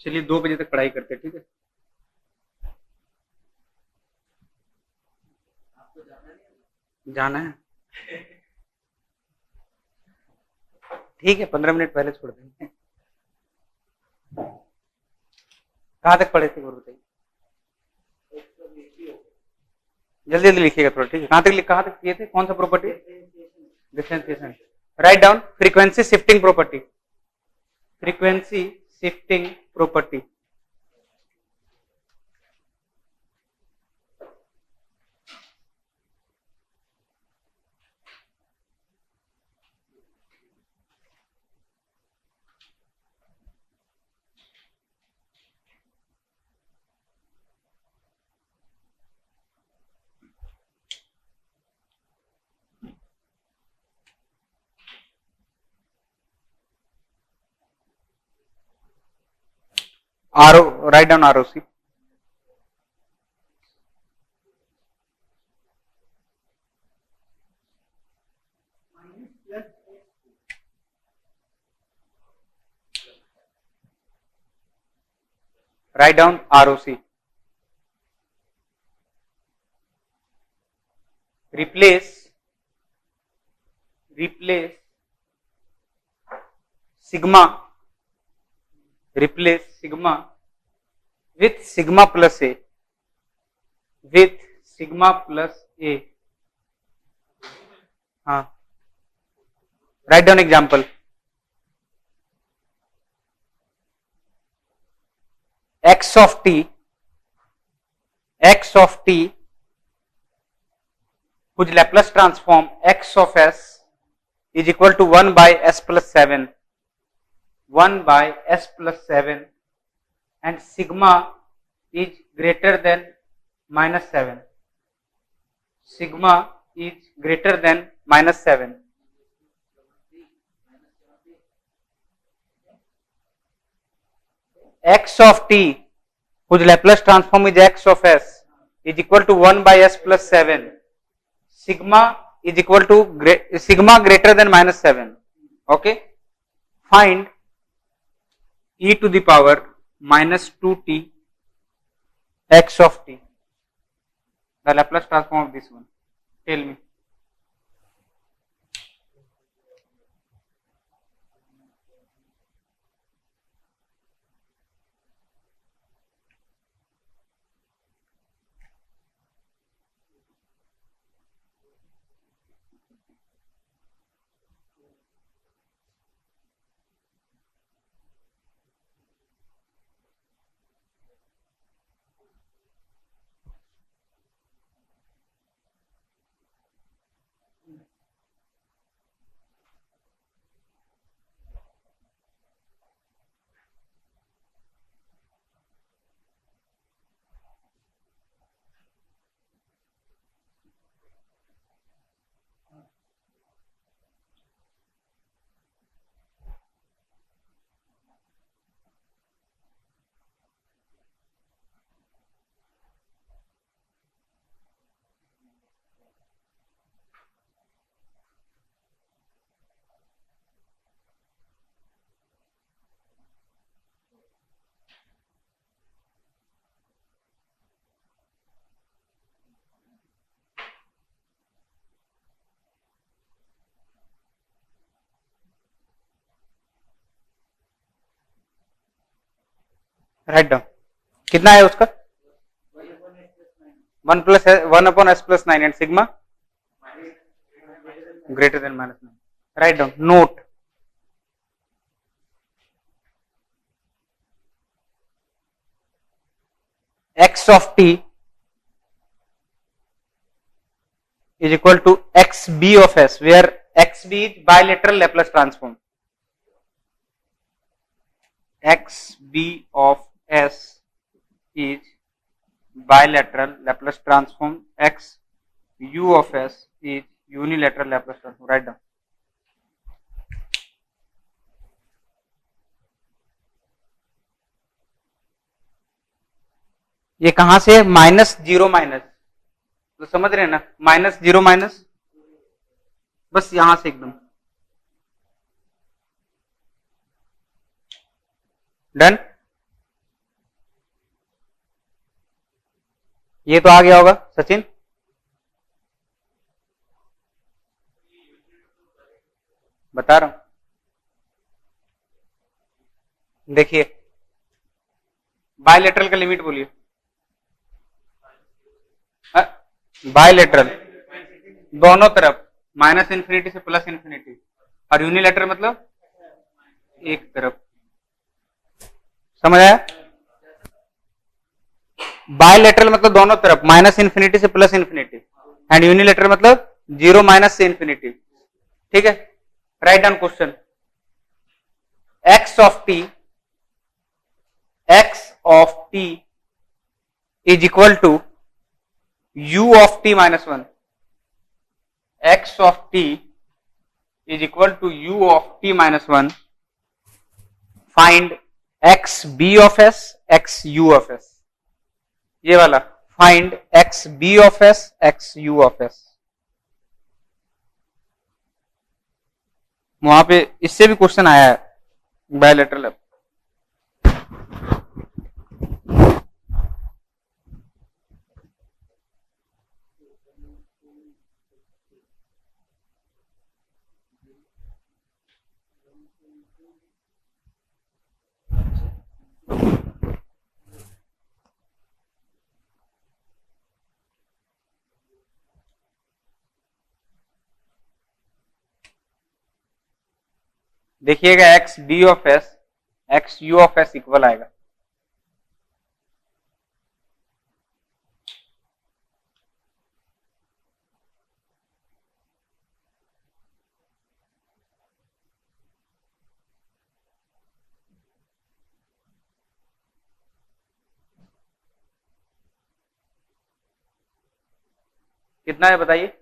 चलिए 2 बजे तक पढ़ाई करते हैं, ठीक है। जाना है, ठीक है, 15 मिनट पहले छोड़ देंगे। कहाँ तक पढ़े थे वो बताइए, जल्दी जल्दी लिखिएगा थोड़ा, ठीक है। कहाँ तक किए थे, कौन सा property? Differentiation. Write down frequency shifting property, frequency shifting property. write down ROC. Write down ROC. Replace sigma with sigma plus a, हाँ, write down example. x of t whose Laplace transform x of s is equal to 1 by s plus 7, and sigma is greater than minus 7. Sigma is greater than minus 7. X of t whose Laplace transform is x of s is equal to 1 by s plus 7. Sigma is equal to sigma greater than minus 7. Okay. Find e to the power minus 2t x of t, the Laplace transform of this one. Tell me. Write down कितना है उसका 1 upon s plus 9 and sigma greater than minus 9. Write down note x of t is equal to xb of s, where xb is bilateral Laplace transform. xb of s is bilateral Laplace transform. x u of s is unilateral Laplace transform. Write down. ये कहां से है? Minus zero minus, तो समझ रहे हैं ना, minus zero minus बस यहां से एकदम डन। ये तो आ गया होगा सचिन, बता रहा हूं। देखिए बायलेटरल का लिमिट बोलिए। बायलेटरल दोनों तरफ माइनस इन्फिनिटी से प्लस इन्फिनिटी, और यूनिलेटरल मतलब एक तरफ। समझ आया? बायलेटरल मतलब दोनों तरफ माइनस इन्फिनिटी से प्लस इन्फिनिटी, एंड यूनिलेटरल मतलब जीरो माइनस से इन्फिनिटी। ठीक है, right down question. x of t is equal to u of t minus 1. x of t is equal to u of t minus 1. Find x b of s, x u of s. ये वाला find X B of S, X you of S. वहां पे इससे भी question आया है bilateral. देखिएगा X B of S, X you of S equal आएगा। कितना है बताइए?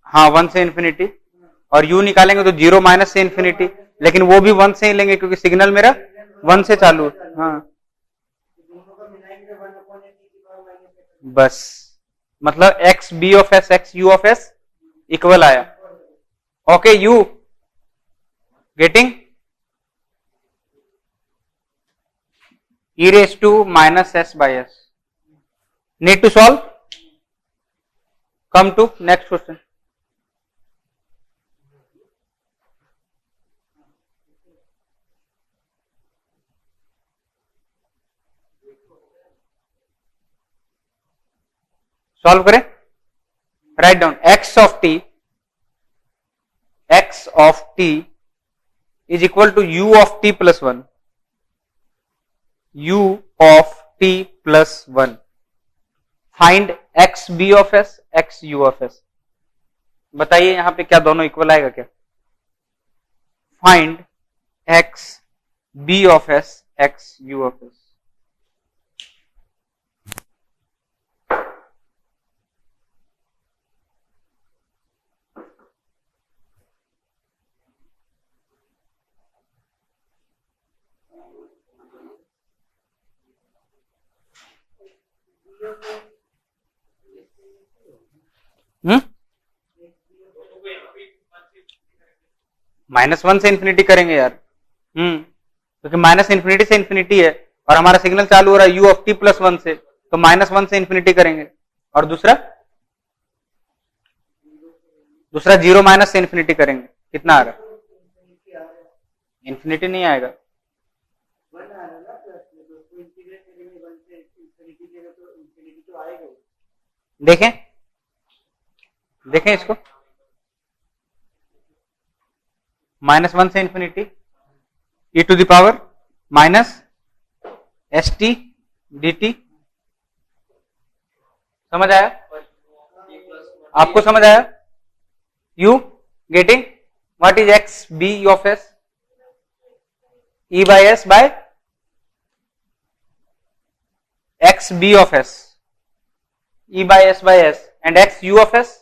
हाँ, वन से इन्फिनिटी, और यू निकालेंगे तो जीरो माइनस से इन्फिनिटी, लेकिन वो भी वन से ही लेंगे क्योंकि सिग्नल मेरा वन से चालू है। हाँ बस, मतलब X B of S, X you of S equal आया। Okay, you getting? e raised to minus s by s. Need to solve? Come to next question. Solve करें। Write down x of t, x of t is equal to u of t plus 1, u of t plus 1. Find X B of S, X you of S. बताइए यहां पे क्या दोनों equal आएगा क्या? Find X B of S, X you of S. Minus one से infinity करेंगे यार। क्योंकि माइनस इन्फिनिटी से इन्फिनिटी है और हमारा सिग्नल चालू हो रहा है यू ऑफ टी प्लस 1 से, तो माइनस वन से इन्फिनिटी करेंगे। और दूसरा जीरो माइनस से इन्फिनिटी करेंगे। कितना आ रहा है? इन्फिनिटी नहीं आएगा। देखें देखें इसको, माइनस वन से infinity e to the power minus S T D T. समझ आया? आपको समझ आया? You getting? What is X B of S? E by S by X B of S, E by S, and X you of S.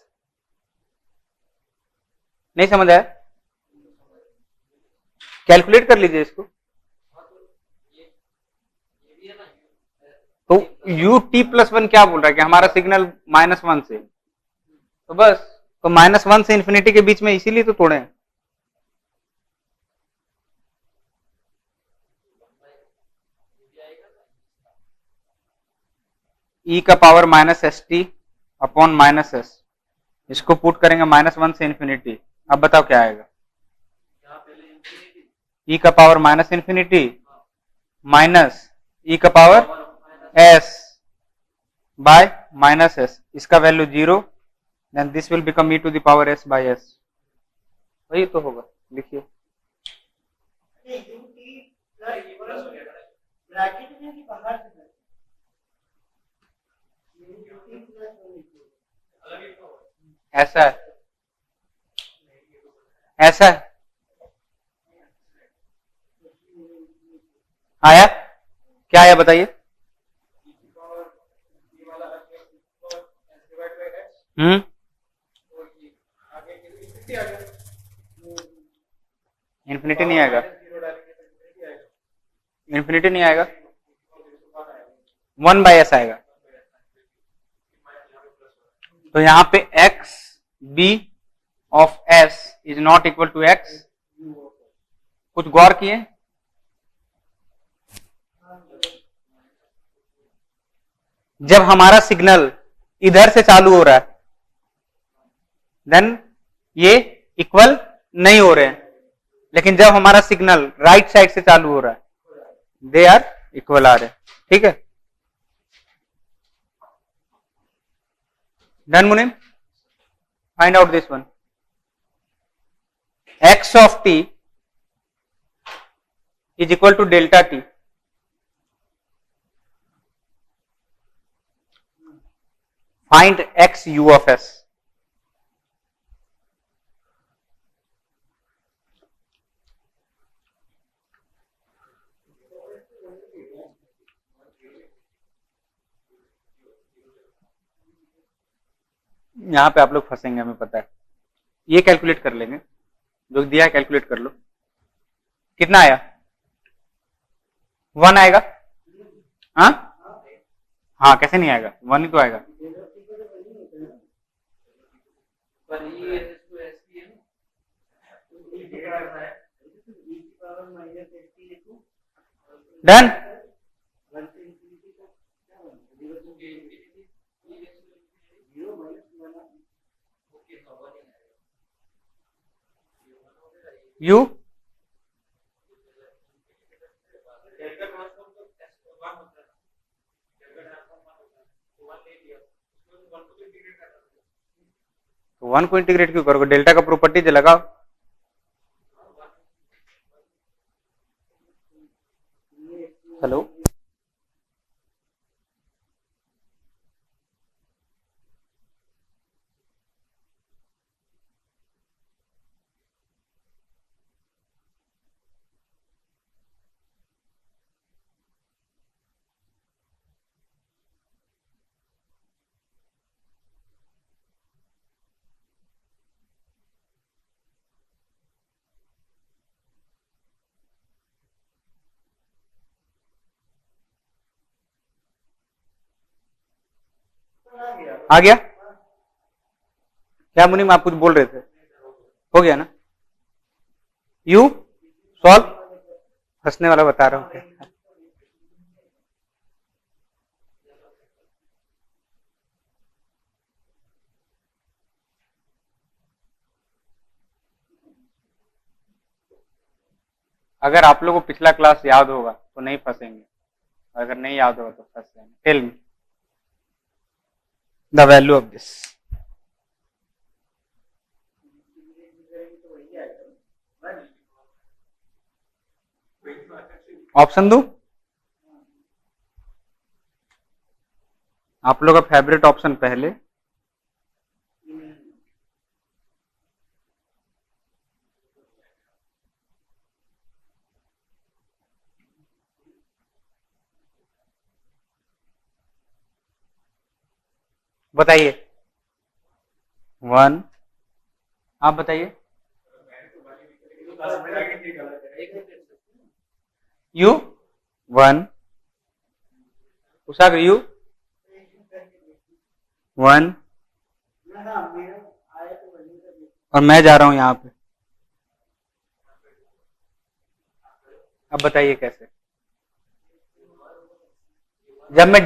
नहीं समझ आया? Calculate कर लीजिए इसको। यू टी प्लस वन क्या बोल रहा है कि हमारा सिग्नल -1 से, तो बस, तो -1 से इन्फिनिटी के बीच में, इसीलिए तो तोड़े हैं। ई का पावर -st अपॉन -s, इसको पुट करेंगे -1 से इन्फिनिटी। अब बताओ क्या आएगा? ई का पावर -इन्फिनिटी माइनस ई का पावर s बाय -s, इसका value 0, then this will become e to the power s by s। वही तो होगा, लिखिए। ऐसा है, ऐसा है, आया क्या आया बताइए? इन्फिनिटी नहीं आएगा, इन्फिनिटी नहीं आएगा, 1/s आएगा। तो यहां पे x b of s is not equal to x। कुछ गौर किए? जब हमारा सिग्नल इधर से चालू हो रहा है, देन ये इक्वल नहीं हो रहे हैं, लेकिन जब हमारा सिग्नल राइट साइड से चालू हो रहा है, दे आर इक्वल आ रहे हैं। ठीक है, done Munim? Find out this one. x of t is equal to delta t। Find x u of s। यहां पे आप लोग फंसेंगे, हमें पता है। ये कैलकुलेट कर लेंगे, जो दिया है कैलकुलेट कर लो। कितना आया? 1 आएगा? हाँ हाँ, कैसे नहीं आएगा? 1 ही तो आएगा। डन? यू तो 1 को इंटीग्रेट क्यों करोगे? डेल्टा का प्रॉपर्टीज लगाओ। हेलो, आ गया? क्या मुनीम, आप कुछ बोल रहे थे? हो गया ना? यू सॉल्व, हंसने वाला बता रहा हूं। अगर आप लोगों को पिछला क्लास याद होगा तो नहीं फंसेंगे, अगर नहीं याद होगा तो फंस जाएंगे। Tell me the value of this. Option दो, आप लोग का फेवरेट ऑप्शन पहले, बताइए। 1, आप बताइए। यू 1, उषा यू 1 और मैं जा रहा हूं यहां पे। अब बताइए कैसे। जब मैं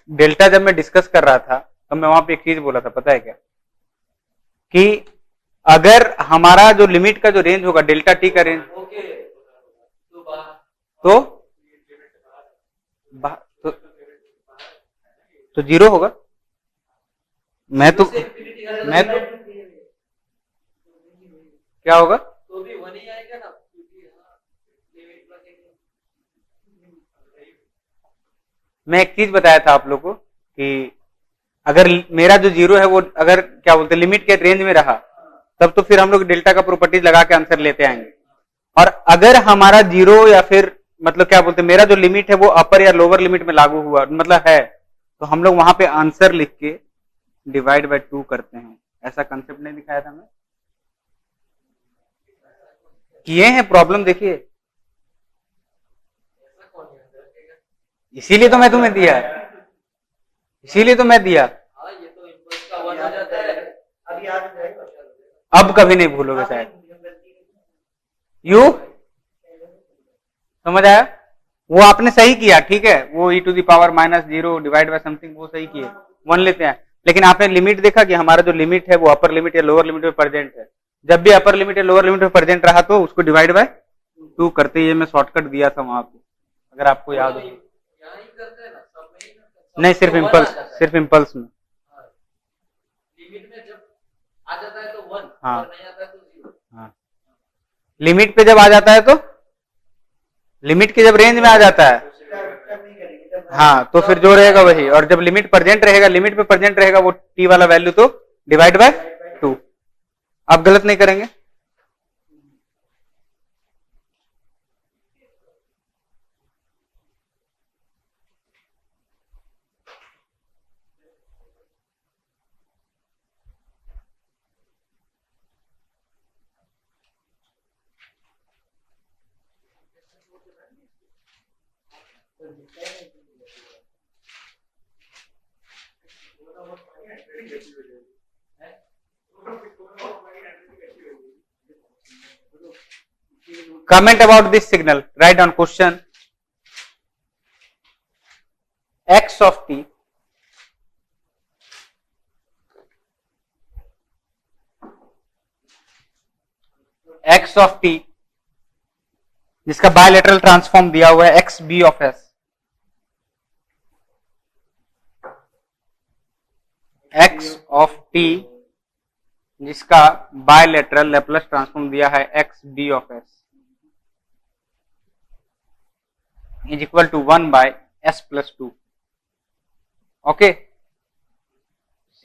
डेल्टा जब मैं डिस्कस कर रहा था तो मैं वहां पे एक चीज बोला था, पता है क्या, कि अगर हमारा जो लिमिट का जो रेंज होगा डेल्टा टी का रेंज, तो तो, तो जीरो होगा। मैं तो क्या होगा, तो भी वन ही आएगा ना, क्योंकि मैं एक चीज बताया था आप लोग को कि अगर मेरा जो जीरो है वो अगर क्या बोलते लिमिट के रेंज में रहा, तब तो फिर हम लोग डेल्टा का प्रॉपर्टीज लगा के आंसर लेते आएंगे। और अगर हमारा जीरो या फिर मतलब क्या बोलते मेरा जो लिमिट है वो अपर या लोअर लिमिट में लागू हुआ मतलब है, तो हम लोग वहां पे आंसर लिख के डिवाइड बाय 2 करते हैं। ऐसा कंसेप्ट नहीं दिखाया था मैं, किए हैं प्रॉब्लम देखिए, इसीलिए तो मैं तुम्हें दिया, इसीलिए तो मैं दिया। हाँ, ये तो इम्पल्स का वन हो जाता है। अभी याद है, अब कभी नहीं भूलोगे शायद। यू समझ आया, वो आपने सही किया, ठीक है, वो e to the power minus zero divide by something वो सही किए, वन लेते हैं। लेकिन आपने लिमिट देखा कि हमारा जो लिमिट है वो अपर लिमिट या लोअर लिमिट में प्रेजेंट है। जब भी अपर लिमिट या लोअर लिमिट में प्रेजेंट रहा तो उसको डिवाइड बाय 2 करते ही मैं शॉर्टकट दिया था वहां पे, अगर आपको याद हो। यहाँ ही करते हैं ना, सब में ही करते हैं। नहीं, सिर्फ इम्पल्स में। लिमिट में जब आ जाता है तो वन, हाँ, और नहीं आता है तो जीरो। हाँ, लिमिट पे जब आ जाता है तो लिमिट के जब रेंज में आ जाता है, हाँ, तो फिर जो रहेगा वही, और जब लिमिट प्रेजेंट रहेगा, लिमिट पे प्रेजेंट रहेगा वो टी वाला वैल्यू तो डिवाइड बाय 2। आप गलत नहीं करेंगे। Comment about this signal. Write down question. X of t जिसका बायलेटरल ट्रांसफॉर्म दिया हुआ है X B of S, x of T जिसका बायलेटरल लैप्लस ट्रांसफॉर्म दिया है X B of S is equal to 1 by S plus 2। Okay,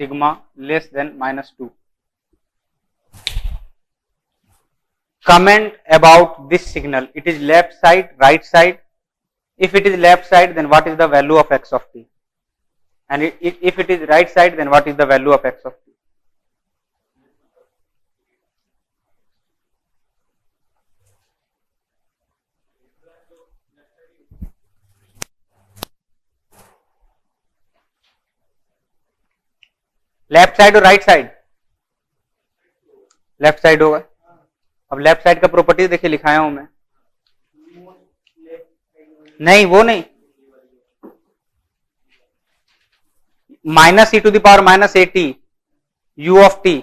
sigma less than -2। Comment about this signal. It is left side, right side. If it is left side, then what is the value of x of t? And if it is right side, then what is the value of x of t? Left side और right side, left side होगा। अब left side का property देखिए लिखाया हूं मैं, नहीं वो नहीं, minus E to the power minus A T U of T,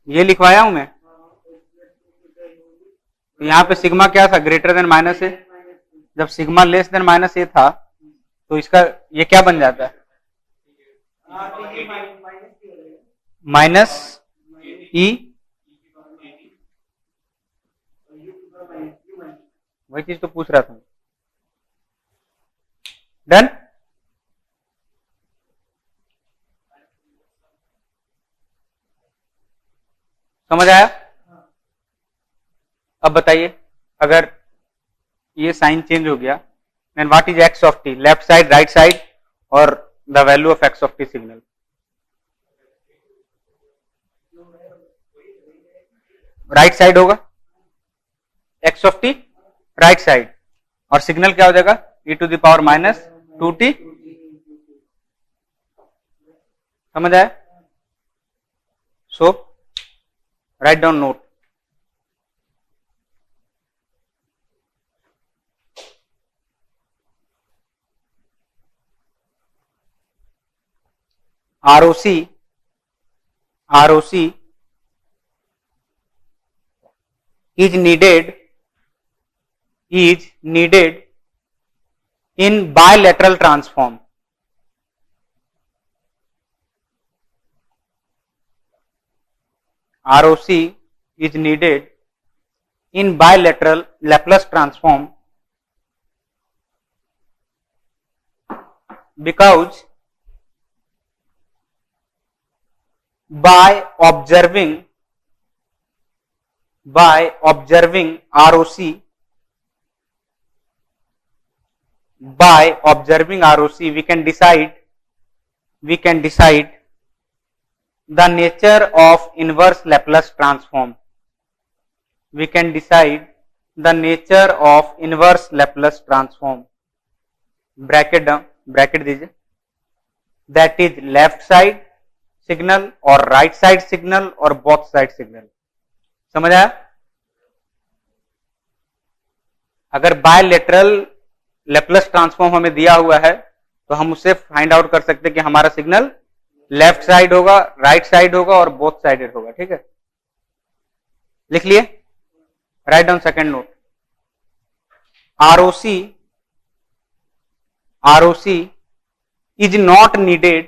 ये लिखवाया हूं मैं। तो यहां पे सिग्मा क्या था, ग्रेटर देन माइनस ए। जब सिग्मा लेस देन माइनस ए था तो इसका ये क्या बन जाता है, माइनस ई, वही चीज तो पूछ रहा था। डन, समझ आया। अब बताइए अगर ये साइन चेंज हो गया, then what is x of t, left side, right side, और the value of x of t signal. Right side होगा, x of t right side, और सिग्नल क्या हो जाएगा e to the power minus 2t। समझ आया? So right down note. ROC is needed in bilateral transform. ROC is needed in bilateral Laplace transform because by observing ROC, we can decide the nature of inverse Laplace transform. We can decide the nature of inverse Laplace transform. Bracket दीजिए, that is left side signal और right side signal और both side signal. समझ आया? अगर bilateral Laplace transform हमें दिया हुआ है तो हम उससे फाइंड आउट कर सकते हैं कि हमारा सिग्नल लेफ्ट साइड होगा, राइट साइड होगा और बोथ साइडेड होगा। ठीक है, लिख लिए, write down second note. ROC is not needed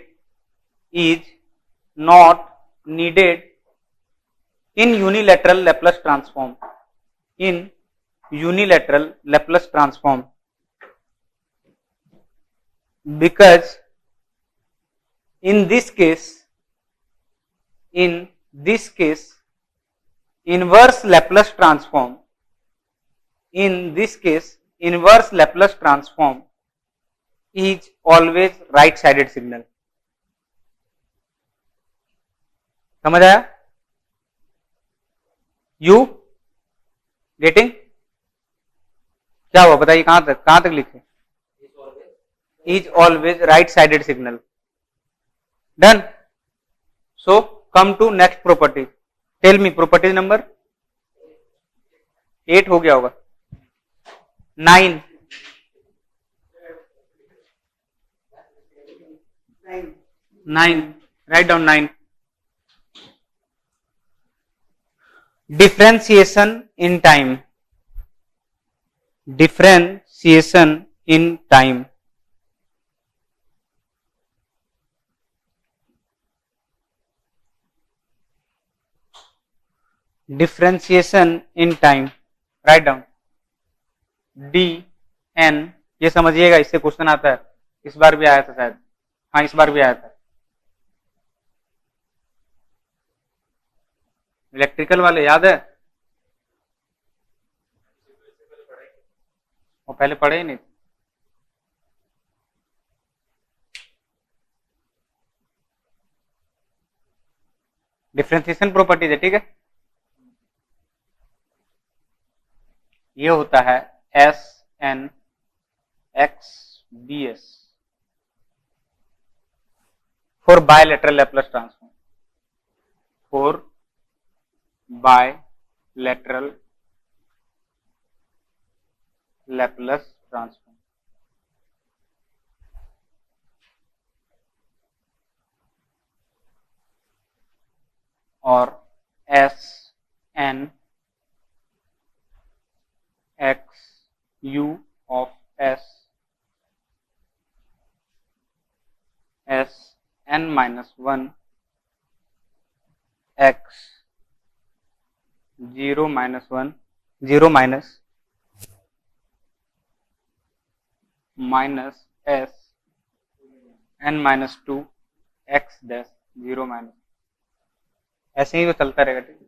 in unilateral Laplace transform. Because in this case inverse Laplace transform is always right sided signal. समझ आया? You getting? क्या हुआ बताइए, कहां तक लिखे? Is always right sided signal. Done. So come to next property. Tell me property number 8 हो गया होगा। 9 write down 9। Differentiation in time. Differentiation in time. Write down DN। ये समझिएगा, इससे क्वेश्चन आता है, इस बार भी आया था शायद। हाँ, इस बार भी आया था। इलेक्ट्रिकल वाले याद है? वो पहले पढ़े ही नहीं। डिफरेंशिएशन प्रॉपर्टीज है, ठीक है। ये होता है SN XBS for bilateral Laplace transform. For bilateral Laplace transform. और SN XU of SN minus 1 X 0 minus 1 0 minus S N minus 2 X dash 0 minus, ऐसे ही तो चलता रहेगा। ठीक है,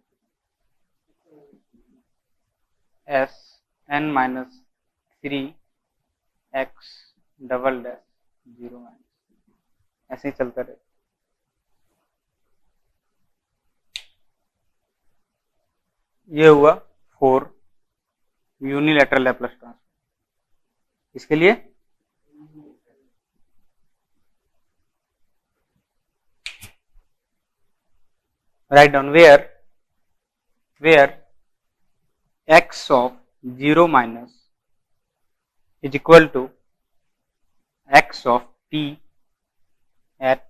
S N minus 3 X double dash 0 minus, ऐसे ही चलता रहेगा। ये हुआ फॉर यूनिलैटरल लैप्लस ट्रांसफॉर्म। इसके लिए write down where x of 0 minus is equal to x of t at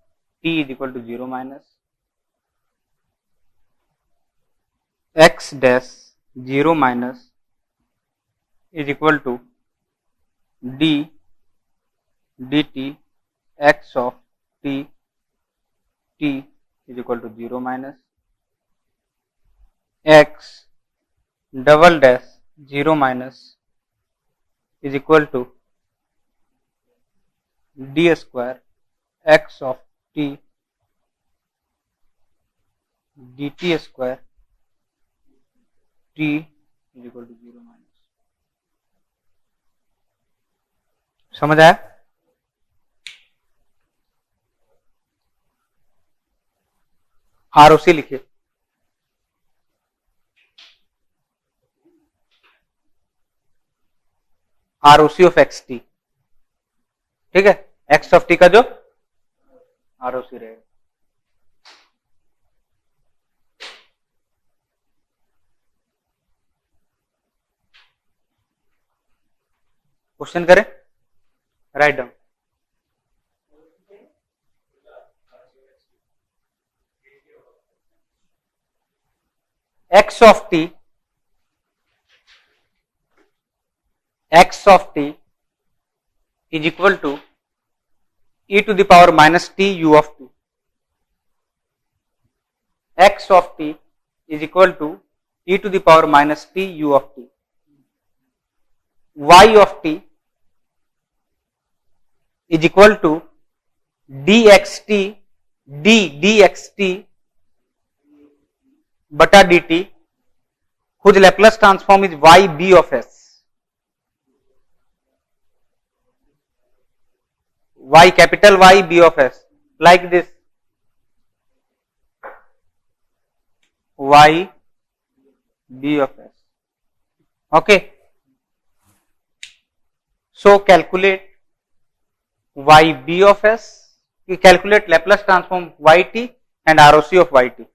t is equal to 0 minus x dash 0 minus is equal to d dt x of t is equal to 0 minus x double dash 0 minus is equal to d square x of t dt square t is equal to 0 minus. समझ आया? ROC लिखिए. ROC of xt. ठीक है, x of t का जो ROC रहेगा. Question करें, write down. x of t is equal to e to the power minus t u of t. X of t is equal to e to the power minus t u of t. Y of t is equal to dxt dxt बटा dt whose Laplace transform is yb of s. Y capital Y b of s like this. Y b of s. Okay. So calculate yb of s. We calculate Laplace transform yt and ROC of yt.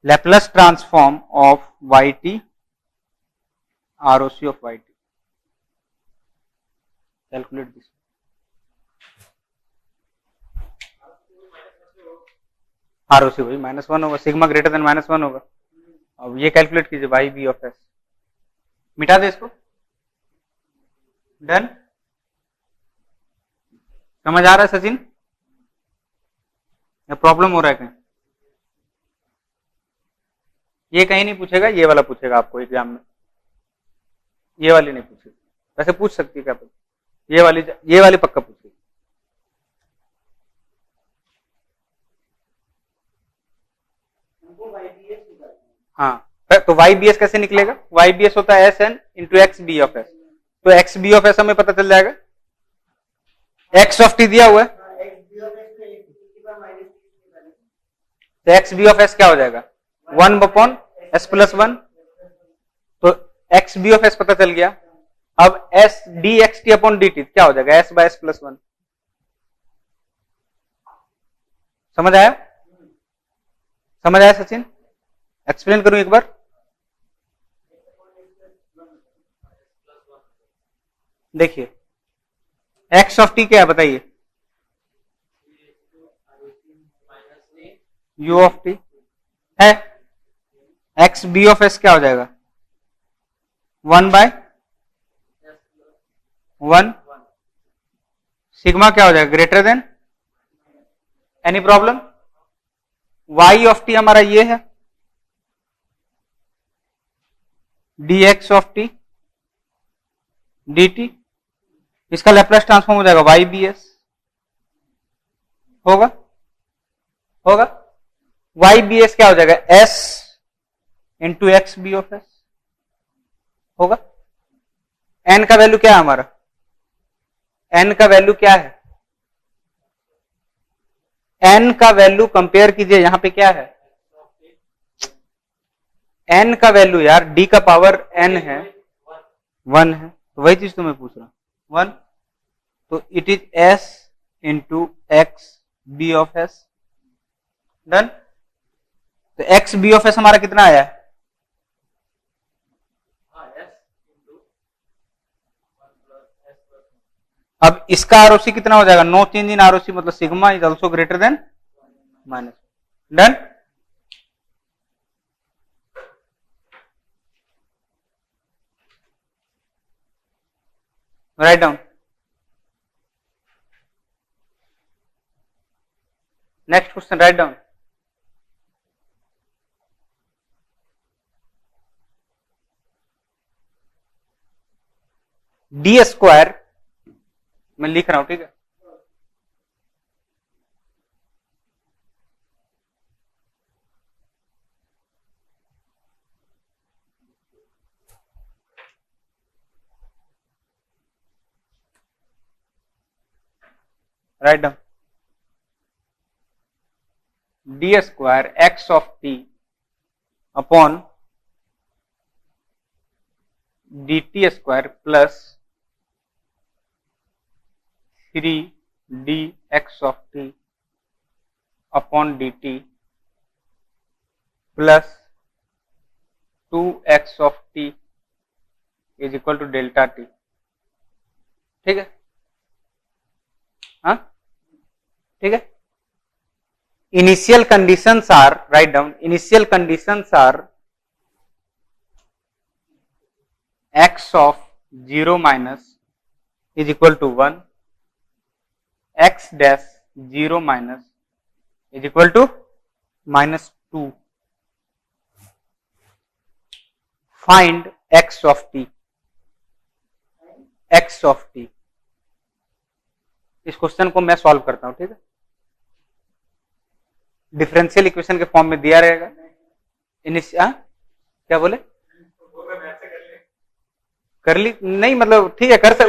Laplace transform of yt, ROC of yt. Calculate this. ROC वही -1 होगा, sigma greater than -1 होगा. अब ये calculate कीजिए Y B of S. मिटा दे इसको. Done. समझ आ रहा है सचिन? या प्रॉब्लम हो रहा है कहीं? ये कहीं नहीं पूछेगा, ये वाला पूछेगा आपको एग्जाम में. ये वाली नहीं पूछेगी. वैसे पूछ सकती है क्या पता. ये वाली पक्का पूछेगी. हाँ, तो वाई बी एस कैसे निकलेगा? वाई बी एस होता है S N into x B of S. तो एक्स बी ऑफ एस हमें पता चल जाएगा. एक्स ऑफ टी दिया हुआ है, तो एक्स बी ऑफ एस क्या हो जाएगा? 1 अपॉन एस प्लस 1. तो एक्स बी ऑफ एस पता चल गया. अब S D x T upon d T क्या हो जाएगा? S by S plus 1. समझ आया? समझ आया सचिन? एक्सप्लेन करूं एक बार. देखिए एक्स ऑफ टी क्या है बताइए? यू ऑफ टी है. एक्स बी ऑफ एस क्या हो जाएगा? 1 बाय 1. सिग्मा क्या हो जाएगा? Greater than. Any problem? Y of T हमारा ये है, D x of T D T. इसका लैप्लास ट्रांसफॉर्म हो जाएगा वाई बी एस. होगा होगा. वाई बी एस क्या हो जाएगा? S into x B of S होगा. एन का वैल्यू क्या है हमारा? एन का वैल्यू क्या है? एन का वैल्यू कंपेयर कीजिए. यहां पे क्या है? एन का वैल्यू यार डी का पावर एन है. 1 है, तो वही चीज तो मैं पूछ रहा हूँ 1, तो it is s into x B of s. Done. तो एक्स बी ऑफ एस हमारा कितना आया है? हाँ s into 1 plus s plus 1 अब इसका आरओसी कितना हो जाएगा? नो चेंज इन आरओसी, मतलब sigma is also greater than minus. Done. Right down. Next question, right down. D square, मैं लिख रहा हूं, ठीक है। Right down. D square x of t upon d t square plus 3 d x of t upon d t plus 2x of t is equal to delta t. ठीक है, हाँ ठीक है। Initial conditions are, right down, initial conditions are x of 0 minus is equal to 1, x dash 0 minus is equal to minus 2. Find x of t, x of t। इस question को मैं solve करता हूं, ठीक है। डिफरेंशियल इक्वेशन के form में दिया रहेगा। क्या बोले? कर ली नहीं, मतलब ठीक है, कर सक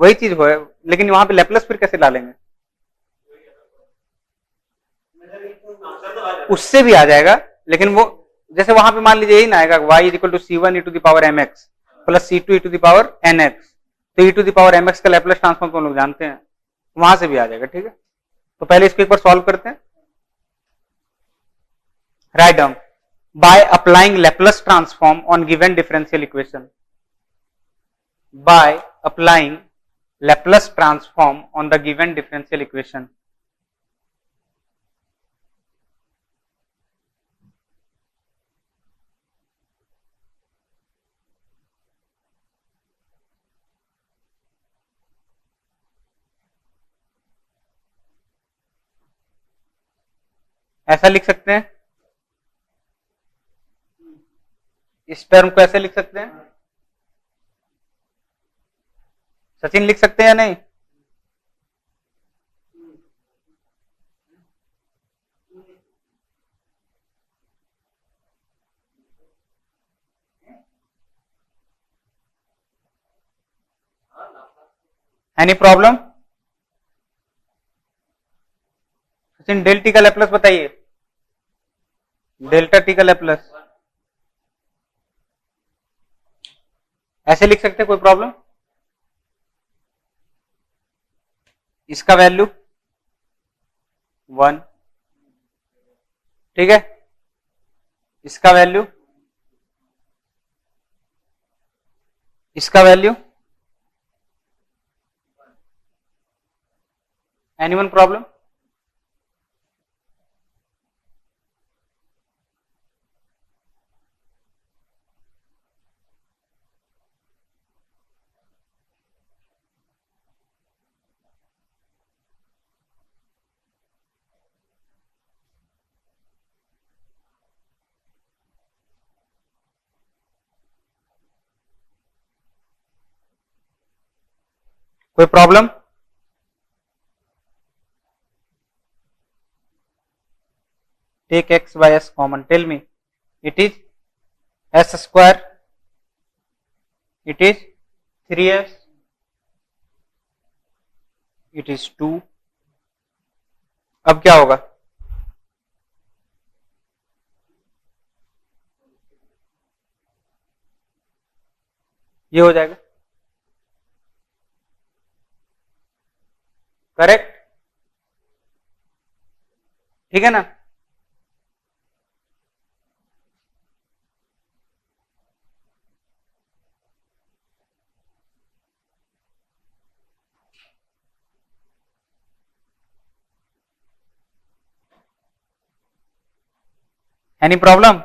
वही चीज हो, लेकिन वहां पे लेप्लस फिर कैसे डालेंगे? उससे भी आ जाएगा, लेकिन वो जैसे वहां पे मान लीजिए यही ना आएगा, y is equal to c1 e to the power mx plus c2 e to the power nx, तो e to the power mx का लेप्लस ट्रांसफॉर्म तो हम लोग जानते हैं, वहां से भी आ जाएगा, ठीक है। तो पहले इसको एक बार सॉल्व करते हैं। Write down, by applying Laplace transform on given differential equation, by applying Laplace transform on the given differential equation, ऐसा लिख सकते हैं, इस टर्म को ऐसे लिख सकते हैं। सचिन लिख सकते हैं या नहीं? Any problem? Sachin del t का लेप्लस बताइए, डेल्टा टी का लेप्लस ऐसे लिख सकते हैं, कोई प्रॉब्लम? इसका वैल्यू 1, ठीक है। इसका वैल्यू, इसका वैल्यू, एनीवन प्रॉब्लम? कोई problem? Take x by s common, tell me it is s square, it is 3s, it is 2। अब क्या होगा? ये हो जाएगा, करेक्ट, ठीक है ना। Any problem?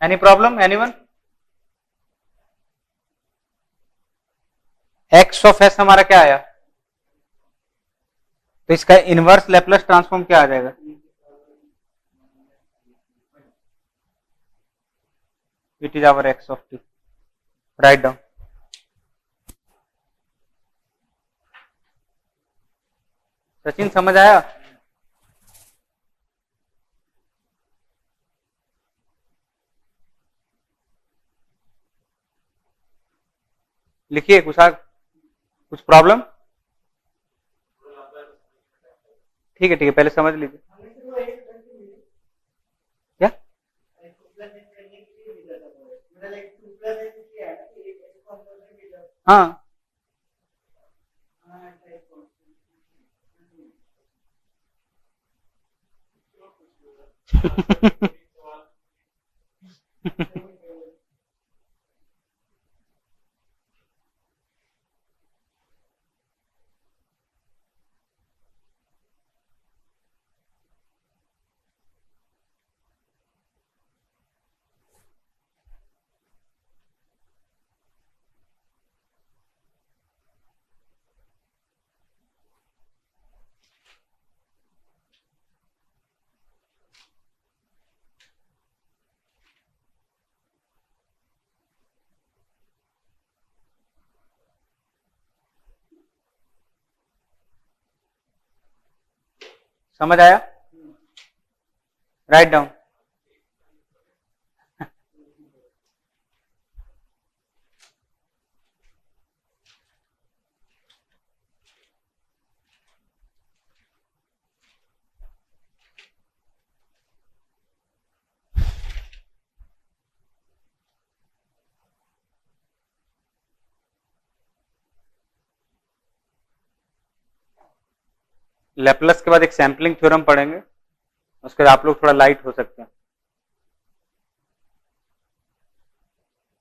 Any problem anyone? X of s हमारा क्या आया, तो इसका इनवर्स लैप्लस ट्रांसफॉर्म क्या आ जाएगा? It is our x of t, right down. Sachin समझ आया? लिखिए कुछ प्रॉब्लम? ठीक है, पहले समझ लीजिए क्या। हाँ समझ आया, राइट डाउन। लैप्लस के बाद एक सैम्पलिंग थ्योरम पढ़ेंगे, उसके बाद आप लोग थोड़ा लाइट हो सकते हैं।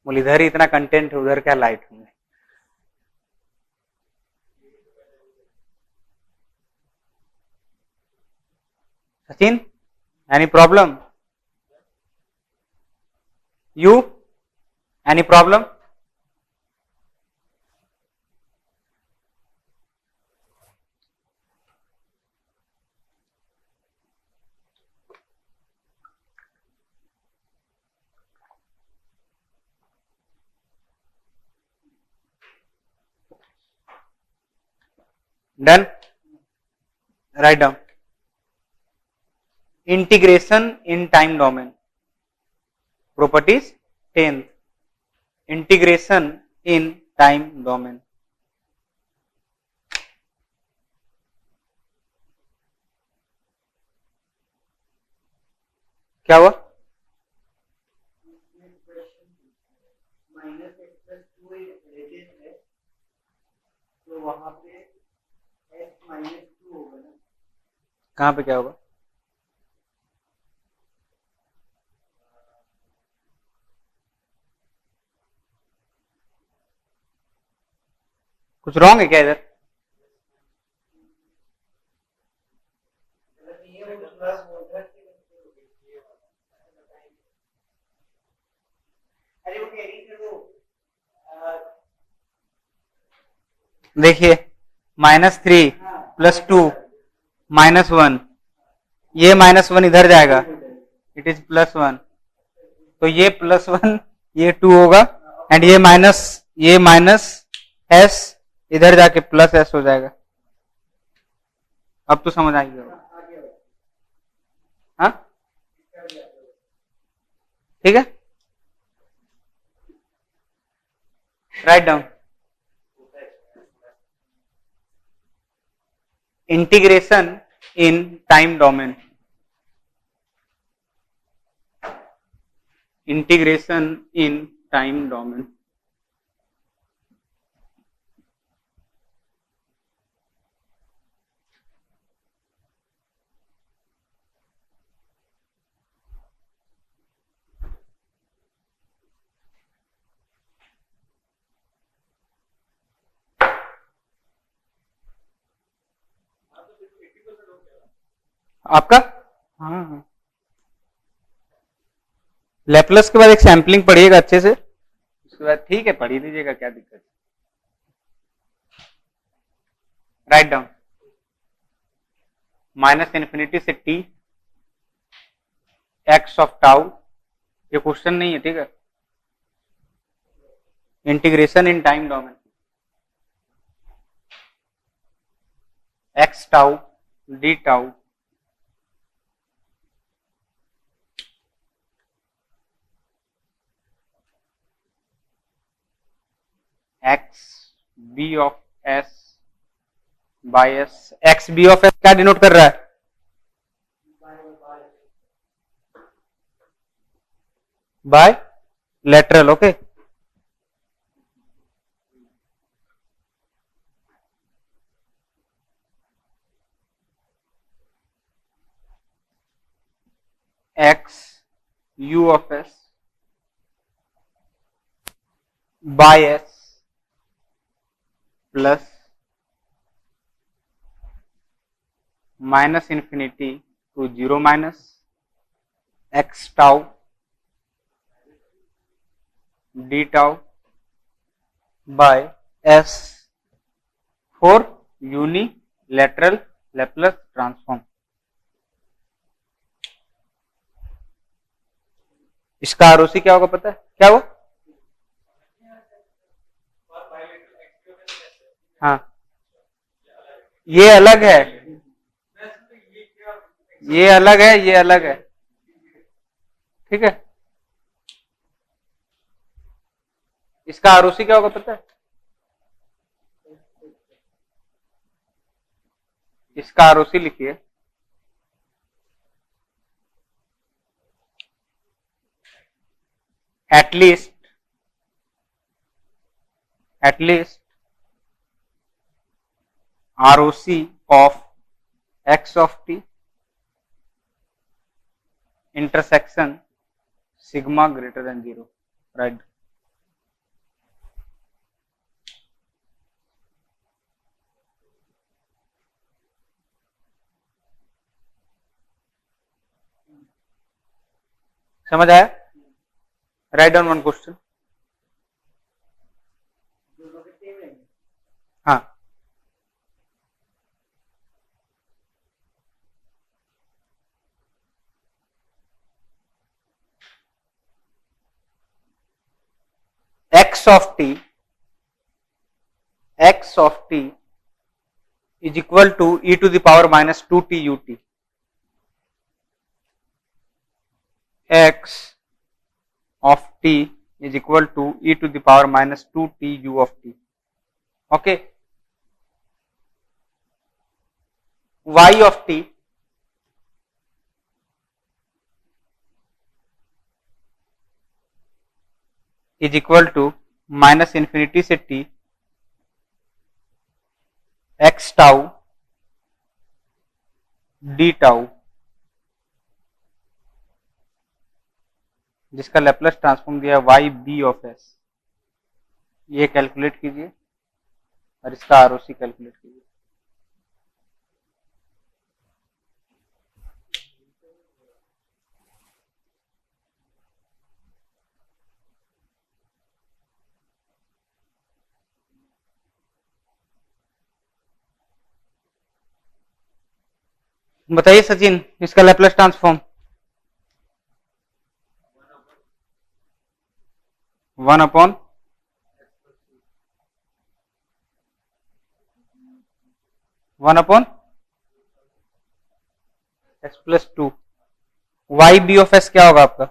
बोल इधर ही इतना कंटेंट है, उधर क्या लाइट होंगे। Sachin any problem? You any problem? Done, right down. Integration in time domain, properties 10, integration in time domain. क्या हुआ? तो वहां पे x-2 होगा ना, कहां पे क्या होगा? कुछ रॉन्ग है क्या इधर? अरे वो कह रही थी वो देखिए -3 +2 -1, ये -1 इधर जाएगा, इट इज +1, तो ये +1 ये 2 होगा, एंड ये माइनस s इधर जाके +s हो जाएगा। अब तो समझ आई होगा, हाँ ठीक है, right down. Integration in time domain, integration in time domain. आपका हाँ, लेप्लस के बाद एक सैंपलिंग पढ़िएगा अच्छे से, उसके बाद ठीक है पढ़ ही लीजिएगा, क्या दिक्कत है। राइट डाउन माइनस इन्फिनिटी से टी एक्स ऑफ टाउ, ये क्वेश्चन नहीं है, ठीक है। Integration in time domain x tau d tau x B of s by s. X B of s क्या डिनोट कर रहा है? Bilateral, okay. X you of s by S plus minus infinity to zero minus x tau d tau by s for unilateral Laplace transform. इसका ROC क्या होगा पता है? क्या वो? हाँ, ये अलग है, ये अलग है, ये अलग है, ठीक है। इसका आरओसी क्या होगा पता है? इसका आरओसी लिखिए, at least ROC of x of t intersection sigma greater than 0, right? समझ आया? Right down one question. हाँ, x of t is equal to e to the power minus 2t ut। x of t is equal to e to the power minus 2t u of t, okay। y of t is equal to minus infinity से t x tau d tau, जिसका Laplace transform दिया y b of s। ये calculate कीजिए और इसका ROC calculate कीजिए। बताइए सचिन, इसका Laplace transform 1/, x plus 2। y b of s क्या होगा आपका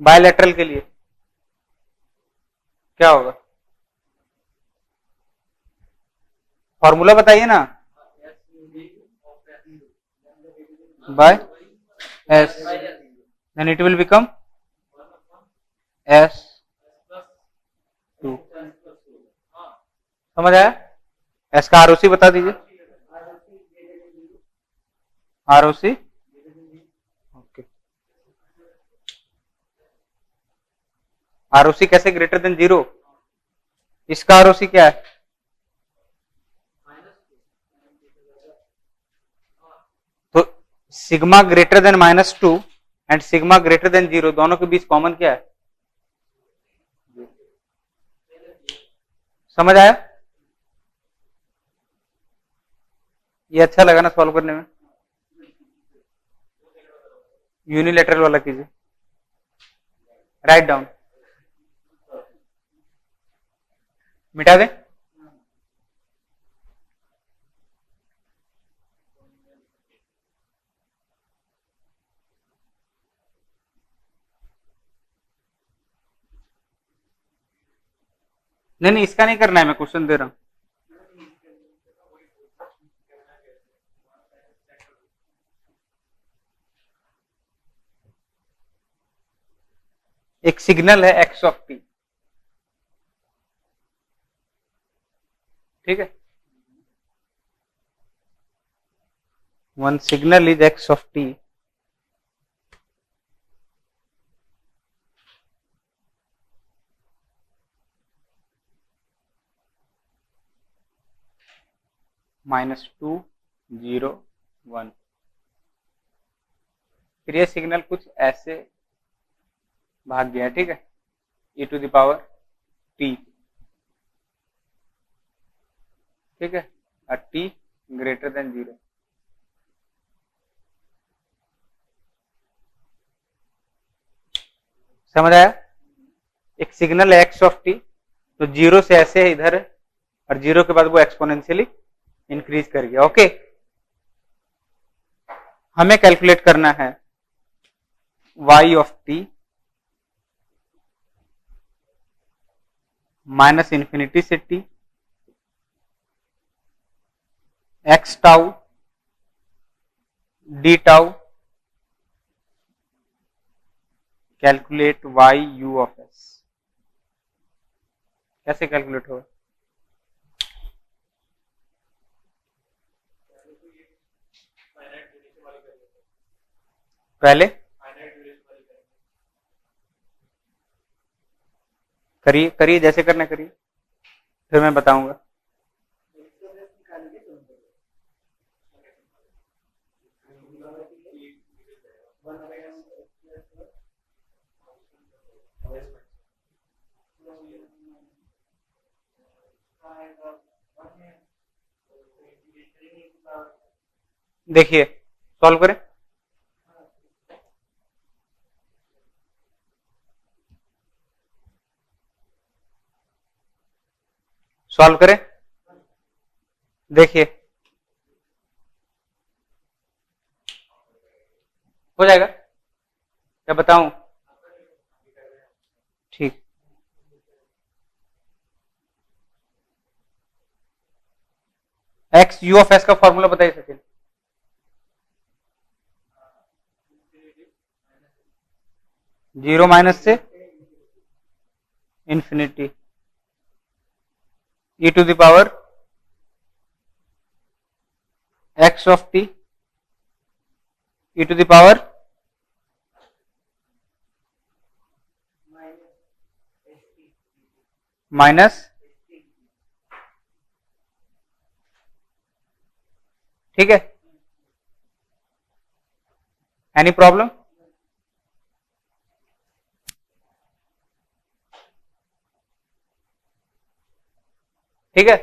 बायलैटरल के लिए? क्या होगा? फॉर्मूला बताइए ना, S of S by s, then it will become 1 upon s plus 2। S plus 2 हाँ समझ आया? एस का आरओसी बता दीजिए। आरओसी ओके, आरओसी कैसे ग्रेटर देन 0? इसका आरओसी क्या है? तो sigma greater than -2 and sigma greater than 0 दोनों के बीच कॉमन क्या है? समझ आया? ये अच्छा लगा ना सॉल्व करने में? यूनिलेटरल वाला कीजिए, राइट डाउन, मिटा दें। नहीं नहीं, इसका नहीं करना है, मैं क्वेश्चन दे रहा हूं। एक सिग्नल है एक्स ऑफ टी, ठीक है, one signal is x of T -2 0 1। फिर ये सिग्नल कुछ ऐसे भाग गया, ठीक है, e to the power t, ठीक है, और t ग्रेटर देन 0। समझ आया? एक सिग्नल है एक्स ऑफ टी, तो 0 से ऐसे है इधर है, और 0 के बाद वो एक्सपोनेंशियली इंक्रीज कर गया। ओके, हमें कैलकुलेट करना है y ऑफ टी -∞ से t, x tau d tau, calculate y u of s। कैसे कैलकुलेट होगा? पहले करिए करिए, जैसे करना करिए, फिर मैं बताऊंगा। देखिए, सॉल्व करें। सॉल्व करें, देखिए हो जाएगा, क्या बताऊं? ठीक, एक्स यू ऑफ एस का फॉर्मूला बताइए सचिन। जीरो माइनस से infinity e to the power x ऑफ t e to the power minus, ठीक है, एनी प्रॉब्लम? ठीक है,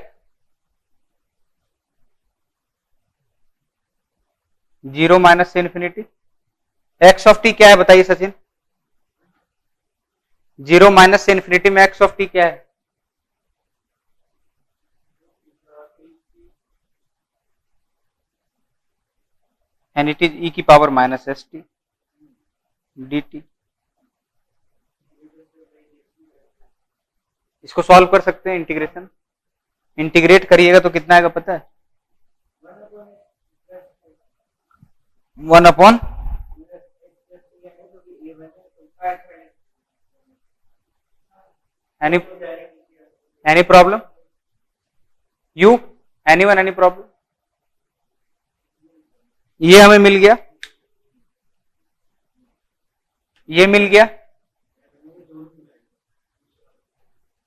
0 माइनस से इंफिनिटी। एक्स ऑफ टी क्या है बताइए सचिन? 0 माइनस से इंफिनिटी में एक्स ऑफ टी क्या है? एंड इट इज e की power minus S T D T. इसको सॉल्व कर सकते हैं इंटीग्रेशन, इंटीग्रेट करिएगा तो कितना आएगा पता है? 1 upon any problem you any problem? ये हमें मिल गया, ये मिल गया,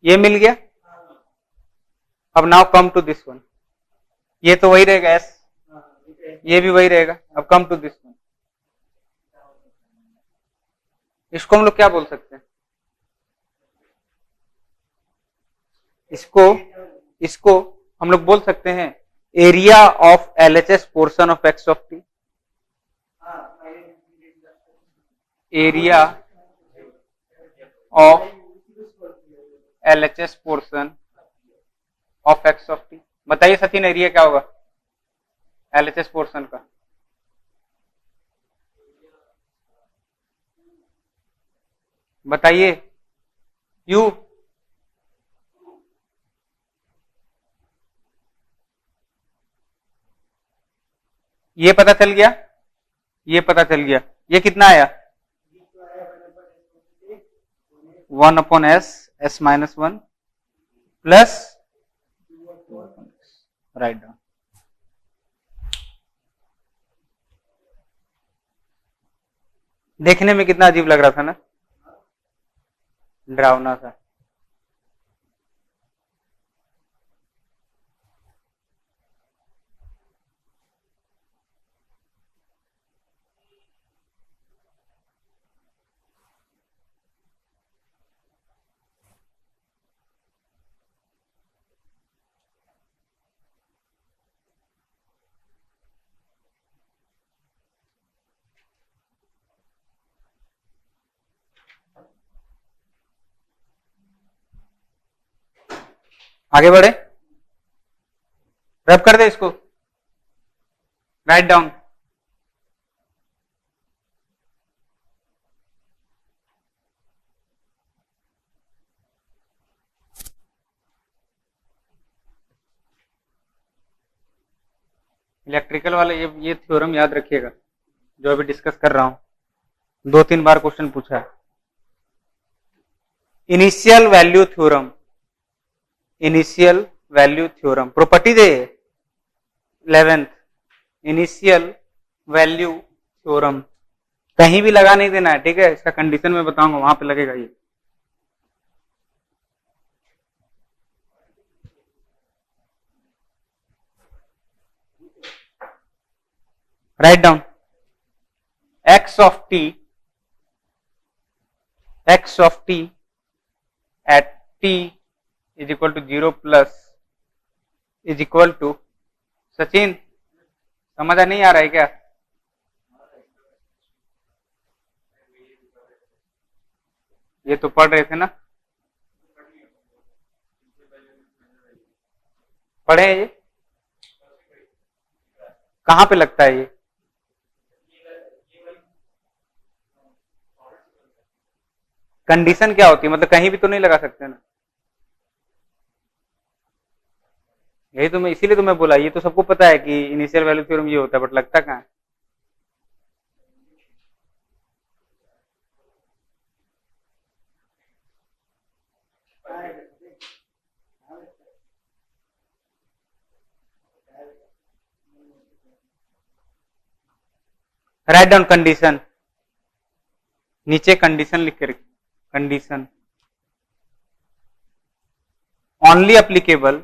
ये मिल गया। अब now come to this one, ये तो वही रहेगा एस, ये भी वही रहेगा। अब कम टू दिस वन, इसको हम लोग क्या बोल सकते हैं? इसको हम लोग बोल सकते हैं area of LHS portion of x of T. Area of LHS portion of x of T. बताइए सचिन, एरिया क्या होगा एलएचएस पोर्शन का? बताइए यू। ये पता चल गया, ये पता चल गया। ये कितना आया? 1 upon S, S minus 1 plus, write down. देखने में कितना अजीब लग रहा था ना, डरावना था। आगे बढ़े, रब कर दे इसको, राइट डाउन। इलेक्ट्रिकल वाले ये थ्योरम याद रखिएगा जो अभी डिस्कस कर रहा हूं, 2-3 बार क्वेश्चन पूछा है। Initial value theorem, initial value theorem, property दे 11th, इनिशियल वैल्यू थ्योरम। कहीं भी लगा नहीं देना है, ठीक है? इसका कंडीशन में बताऊंगा, वहां पे लगेगा ये। Right down x of t, x of t at t is equal to 0 plus is equal to, Sachin समझ नहीं आ रहा है क्या? ये तो पढ़ रहे थे ना, पढ़े ये? कहां पे लगता है ये? कंडीशन क्या होती है, मतलब कहीं भी तो नहीं लगा सकते ना। यही तो मैं, इसीलिए तो मैं बोला, ये तो सबको पता है कि इनिशियल वैल्यू थ्योरम ये होता है, बट लगता कहाँ है? राइट डाउन कंडीशन, नीचे कंडीशन लिख के रखिए। Condition only applicable,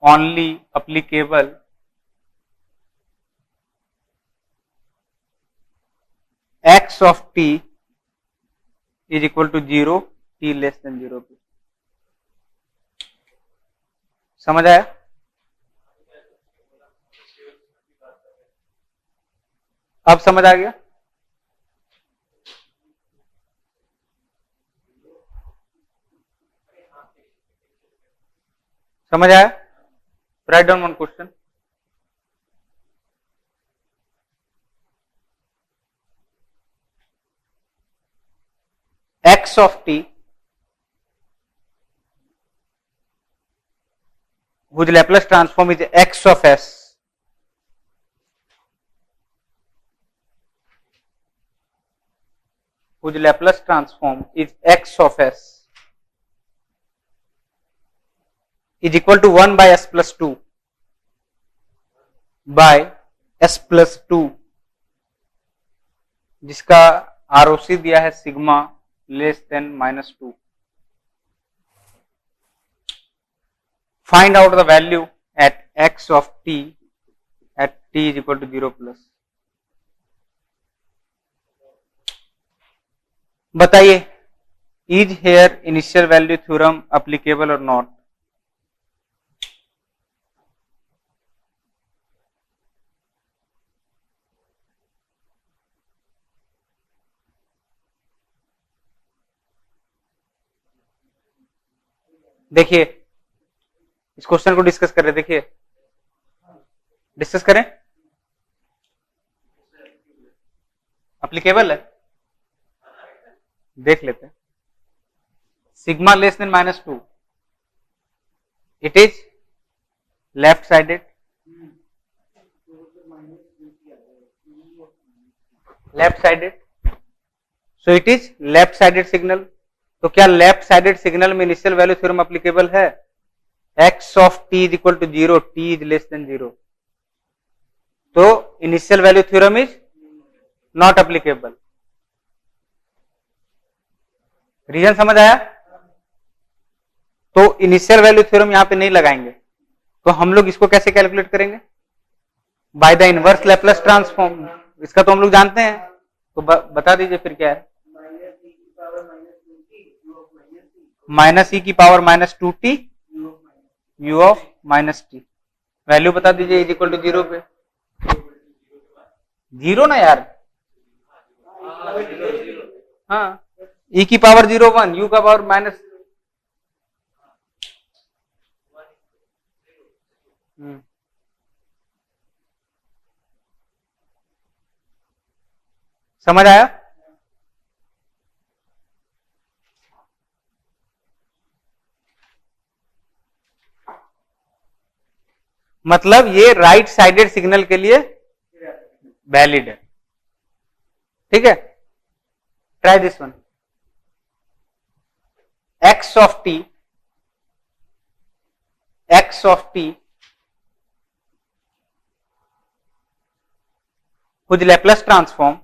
only applicable x of t is equal to 0, t less than 0 पे। समझ आया? अब समझ आ गया? समझ आया? Right down one question. x of t whose Laplace transform is x of s, whose Laplace transform is x of s is equal to 1 by s plus 2 by s plus 2, जिसका ROC दिया है sigma less than -2. Find out the value at x of t at t is equal to 0 plus. बताइए, is here initial value theorem applicable or not? देखिए, इस question को discuss करें. देखिए, discuss करें. अप्लीकेबल है, देख लेते हैं. Sigma less than -2, it is left sided. Left sided, so it is left sided signal. तो क्या लेफ्ट साइडेड सिग्नल में इनिशियल वैल्यू थ्योरम अप्लीकेबल है? x of t is equal to 0, t is less than 0. तो initial value theorem is not applicable. Reason समझ आया? तो initial value theorem यहां पे नहीं लगाएंगे. तो हम लोग इसको कैसे कैलकुलेट करेंगे? By the inverse Laplace transform. इसका तो हम लोग जानते हैं, तो बता दीजिए फिर क्या है. -e की power -2t u of -t. Value बता दीजिए इज इक्वल टू 0 पे. 0 ना यार, हाँ, e की पावर 0 1, u का पावर माइनस. समझ आया? मतलब ये राइट साइडेड सिग्नल के लिए वैलिड है. ठीक है, try this one. x of t whose Laplace transform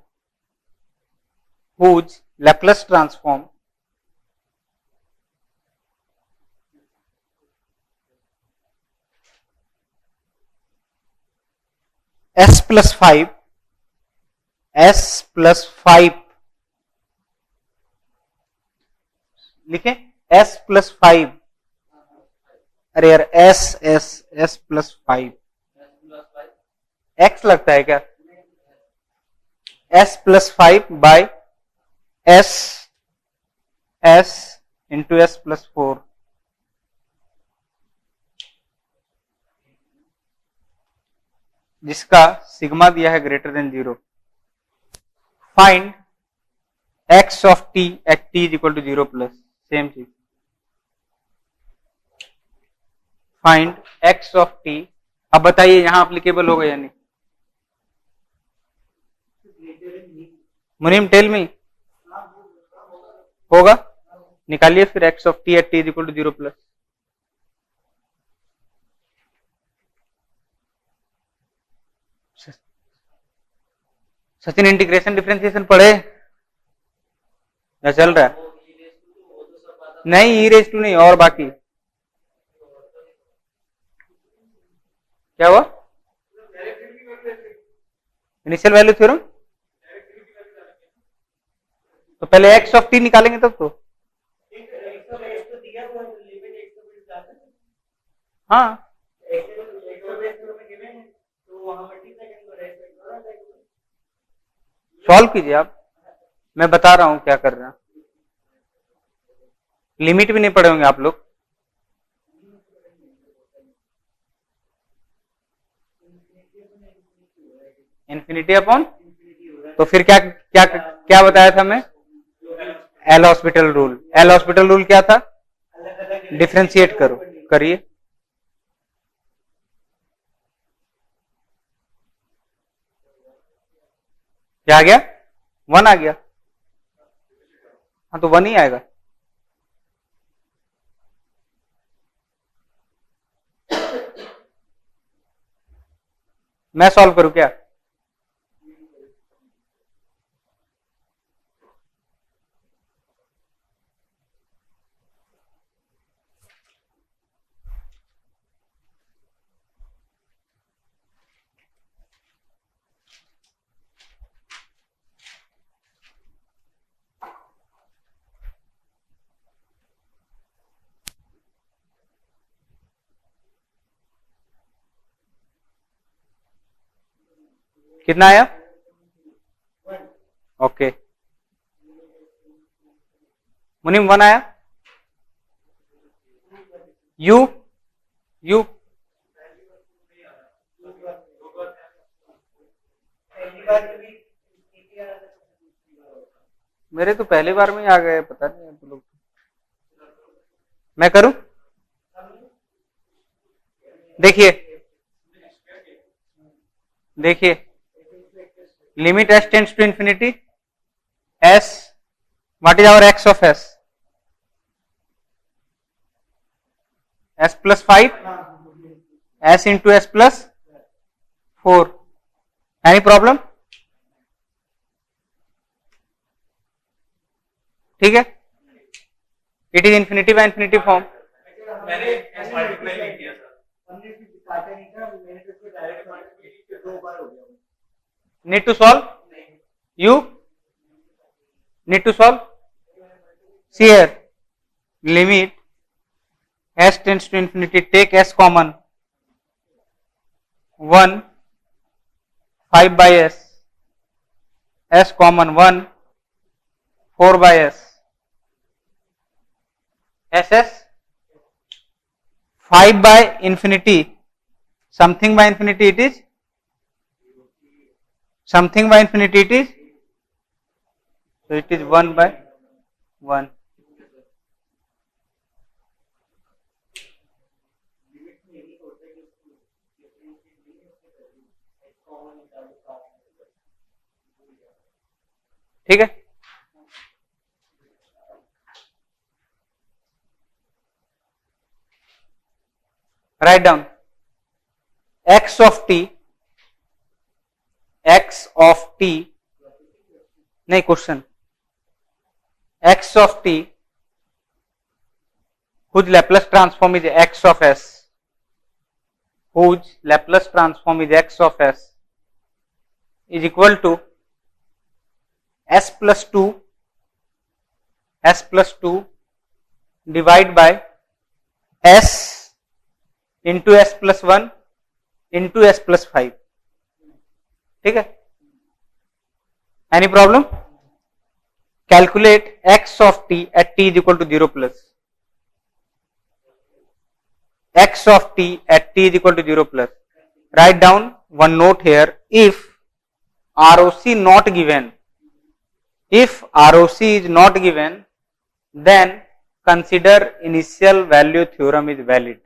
s plus 5 लिखे. s plus 5, अरे यार s plus 5 x लगता है क्या? s plus 5 by s into s plus 4. जिसका सिग्मा दिया है greater than 0. Find x of t at t is equal to 0 plus. Same चीज. Find x of t. अब बताइए यहां अप्लीकेबल होगा या नहीं? मुनीम टेल मी. होगा, निकालिए फिर x of t at t is equal to 0 plus. Sachin integration differentiation पढ़े या चल रहा है? नहीं, ई रेज टू नहीं, और बाकी क्या हुआ? Initial value theorem. तो पहले x ऑफ t निकालेंगे तब तो. हाँ, सॉल्व कीजिए आप, मैं बता रहा हूं क्या कर रहे हैं. लिमिट भी नहीं पढ़े होंगे आप लोग. इन्फिनिटी अपॉन, तो फिर क्या क्या क्या बताया था मैं? L hospital rule. L hospital rule क्या था? डिफरेंशिएट करो, करिए. क्या आ गया? 1 आ गया। हाँ तो 1 ही आएगा। मैं सॉल्व करूं क्या? कितना आया? ओके। मुनीम 1 आया। यू यू मेरे तो पहली बार में ही आ गए, पता नहीं आप लोग। मैं करूं? देखिए देखिए, limit s tends to infinity, s, what is our x of s? S plus 5, s into s plus 4। Any problem? ठीक है, it is infinity by infinity form. मैंने एस मल्टीप्लाई नहीं किया सर। हमने कुछ काटा नहीं था, मैंने तो इसको डायरेक्ट मल्टीप्लाई किया, 2 बार हो गया। Need to solve? You need to solve? See here, limit s tends to infinity, take s common, 1, 5 by s common 1, 4 by ss, 5 by infinity, something by infinity it is, something by infinity it is, so it is 1 by 1. ठीक है, right down x of t, x of t, नहीं question, x of t whose Laplace transform is x of s, whose Laplace transform is x of s is equal to s plus 2 divide by s into s plus 1 into s plus 5. ठीक है, any problem? Calculate x of t at t is equal to 0 plus, x of t at t is equal to 0 plus. Write down one note here, if ROC not given, if ROC is not given, then consider initial value theorem is valid.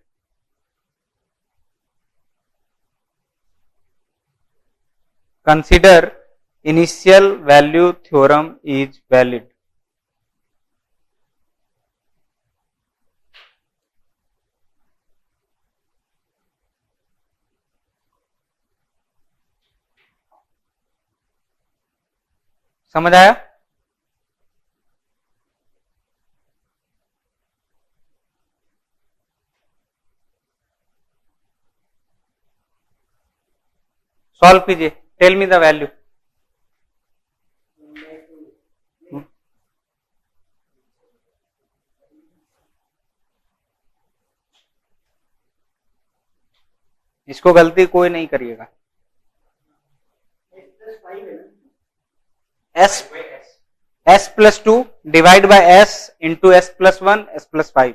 Consider initial value theorem is valid. समझ आया? Solve कीजिए, tell me the value. इसको गलती कोई नहीं करिएगा। s plus 2 divide by s into s plus 1 s plus 5।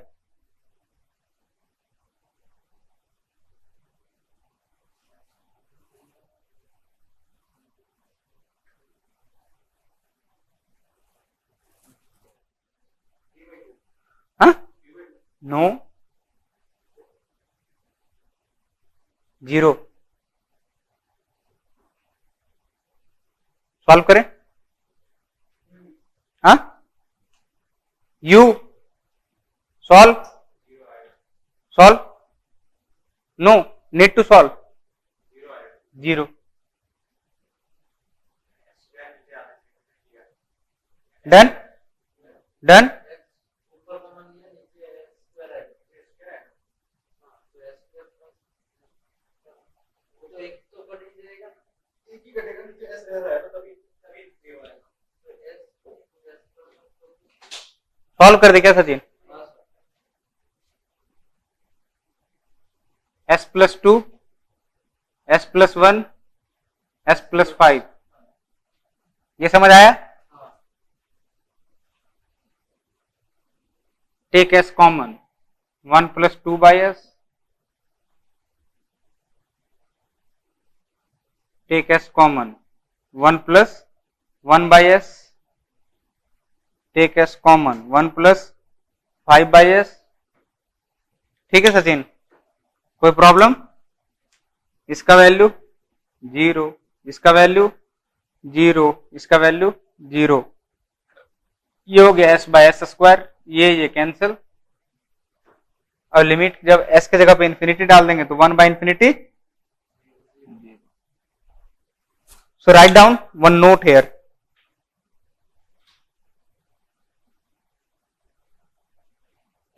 हाँ, no, 0। Solve करें? हाँ, you solve, solve, no, need to solve, zero, done, done, solve कर दे क्या Sachin? S plus two, s plus one, s plus five, ये समझ आया? Take s common, one plus two by s, take s common, one plus one by s, take s common, one plus five by s. ठीक है सचिन, कोई problem? इसका value zero, इसका value zero, इसका value zero, ये हो गया s by s square, ये कैंसिल, और लिमिट जब एस के जगह पे इंफिनिटी डाल देंगे तो one by infinity. So right down one note here,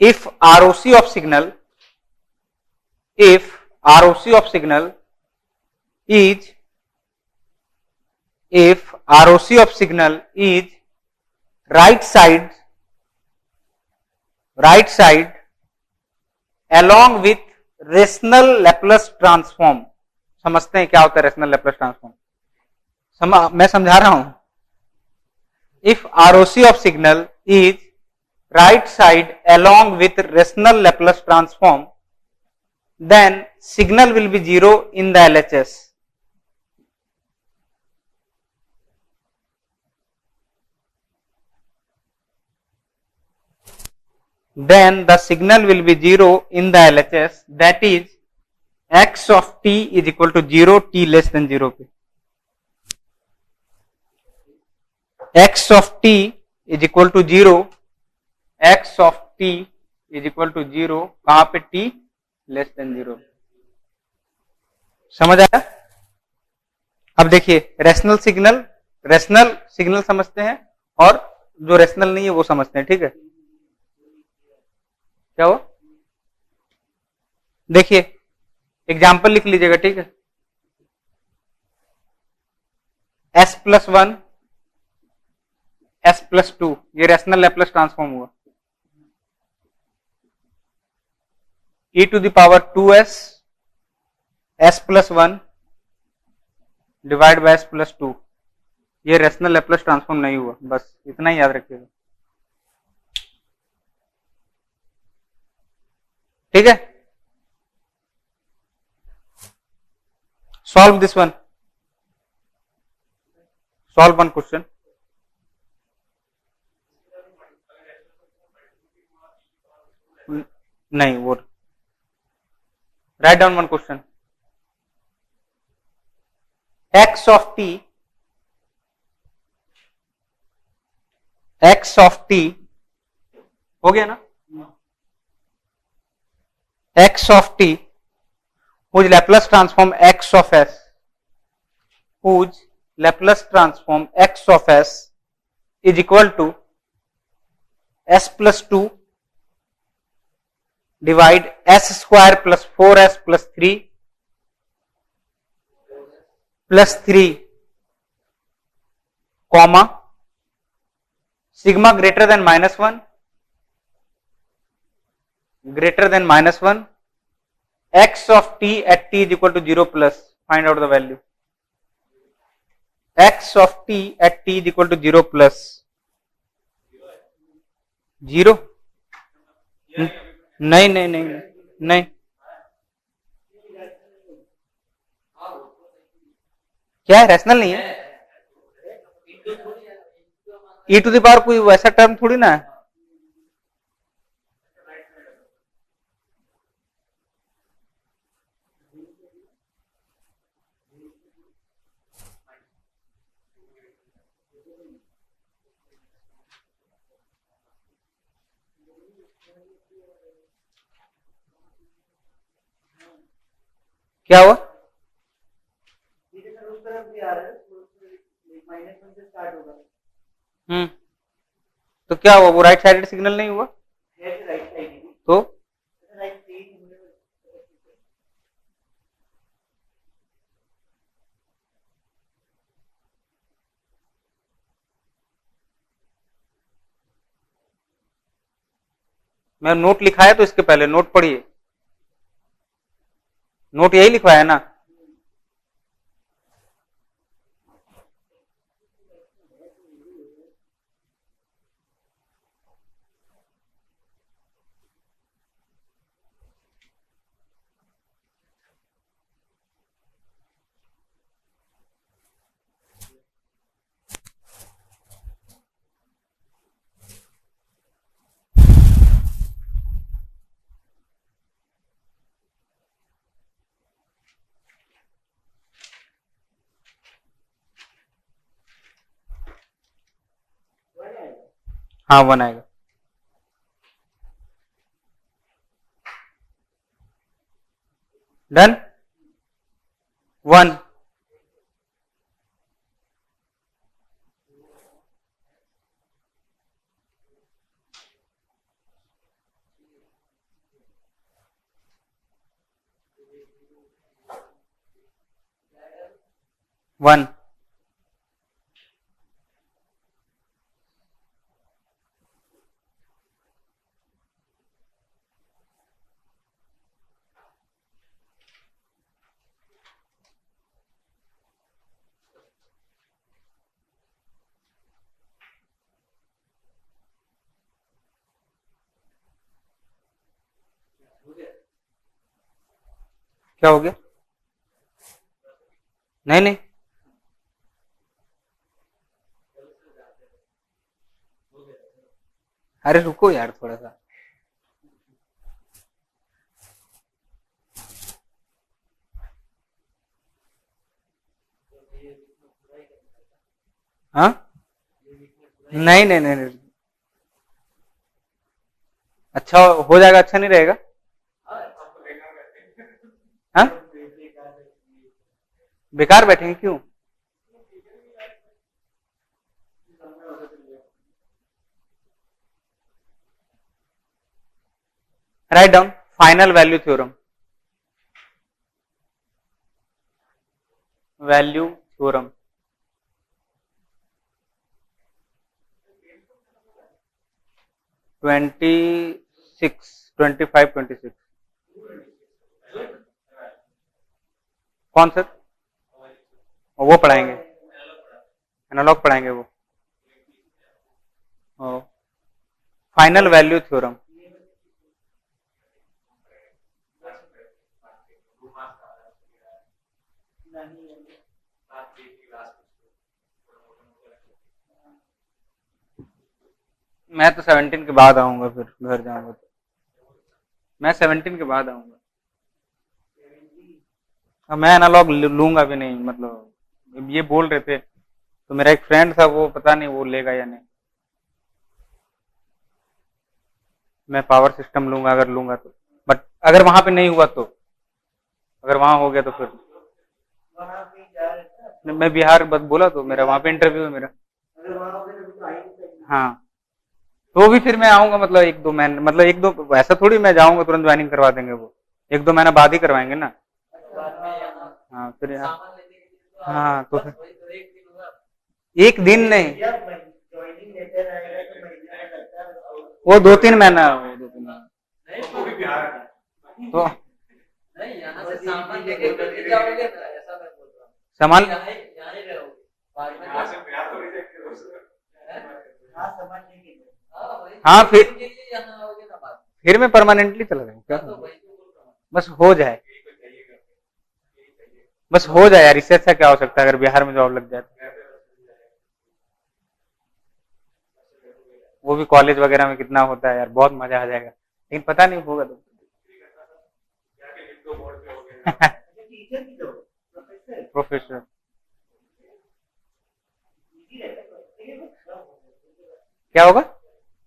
if ROC of signal, if ROC of signal is, if ROC of signal is right side along with rational Laplace transform, समझते हैं क्या होता है rational Laplace transform? मैं समझा रहा हूं। If ROC of signal is right side along with rational Laplace transform, then signal will be zero in the LHS. Then the signal will be zero in the LHS, that is x of t is equal to 0, t less than 0 पे। x of t is equal to 0, x of t is equal to 0, कहां पे t less than 0। समझ आया? अब देखिए rational signal समझते हैं और जो रेशनल नहीं है वो समझते हैं, ठीक है? क्या हो? देखिए एग्जाम्पल लिख लीजिएगा, ठीक है? s plus one, s plus two, ये रेशनल लैप्लेस ट्रांसफॉर्म हुआ। e to the power 2s, s plus one divide by s plus two, ये रेशनल लैप्लेस ट्रांसफॉर्म नहीं हुआ, बस इतना ही याद रखिएगा, ठीक है? Solve this one, solve one question. नहीं, वो right down one question, x of t हो गया ना? x of t whose Laplace transform x of s, whose Laplace transform x of s is equal to s plus 2 divide s square plus 4s plus 3 plus 3 comma sigma greater than -1, x of t at t is equal to 0 plus, find out the value, x of t at t is equal to 0 plus 0, नहीं, क्या है? Rational नहीं है, e to the power कोई वैसा term थोड़ी ना है। क्या हुआ? ये सर उस तरफ भी आ रहा है, -1 से स्टार्ट होगा। तो क्या हुआ? वो राइट साइडेड सिग्नल नहीं हुआ? है राइट साइड तो राइट साइड मैं नोट लिखा है तो इसके पहले नोट पढ़िए, नोट यही लिखवाया है ना? हाँ 1 आएगा। डन। 1 1 क्या हो गया? नहीं नहीं, अरे रुको यार थोड़ा सा। हाँ नहीं नहीं नहीं नहीं, अच्छा हो जाएगा, अच्छा नहीं रहेगा? हाँ बेकार बैठेंगे क्यों? Write down final value theorem. Value theorem 26 25 26। कौन सर? वो पढ़ाएंगे, एनालॉग पढ़ाएंगे वो। Final value theorem. मैं तो 17 के बाद आऊंगा, फिर घर जाऊंगा तो मैं 17 के बाद आऊंगा। अब मैं एनालॉग लूंगा भी नहीं, मतलब ये बोल रहे थे तो मेरा एक फ्रेंड था, वो पता नहीं वो लेगा या नहीं। मैं पावर सिस्टम लूंगा अगर लूंगा तो, बट अगर वहां पे नहीं हुआ तो, अगर वहां हो गया तो फिर वहां पे जा रहे मैं बिहार बस बोला तो मेरा वहां पे इंटरव्यू है मेरा। अगर वहां पे तो आएंगे। हाँ तो भी फिर मैं आऊंगा, मतलब 1-2 महीने, मतलब 1-2, ऐसा थोड़ी मैं जाऊंगा तुरंत ज्वाइनिंग करवा देंगे वो, 1-2 महीना बाद ही करवाएंगे ना। हाँ फिर यहाँ, हाँ तो फिर एक दिन नहीं, ज्वाइनिंग लेटर आएगा तो महीना लगता है। वो 2-3 महीना, वो 2-3 महीना तो नहीं, यहाँ से सामान लेके घर जाओगे ना, ऐसा मैं बोल रहा हूँ। सामान यहाँ ही रहोगे, बाद में हाँ सामान लेके हाँ फिर के लिए यहाँ आओगे ना बाद में। फिर मैं परमानेंटली चला जाऊँ क्या? तो वही तो बोल रहा हूँ। बस हो जाए, बस हो जाए यार, इससे अच्छा क्या हो सकता है अगर बिहार में जॉब लग जाए तो। वो भी कॉलेज वगैरह में कितना होता है यार, बहुत मजा आ जाएगा, लेकिन पता नहीं होगा तो। टीचर की जॉब प्रोफेसर प्रोफेसर इजी रहता है, लेकिन वो खराब हो जाता है। क्या होगा?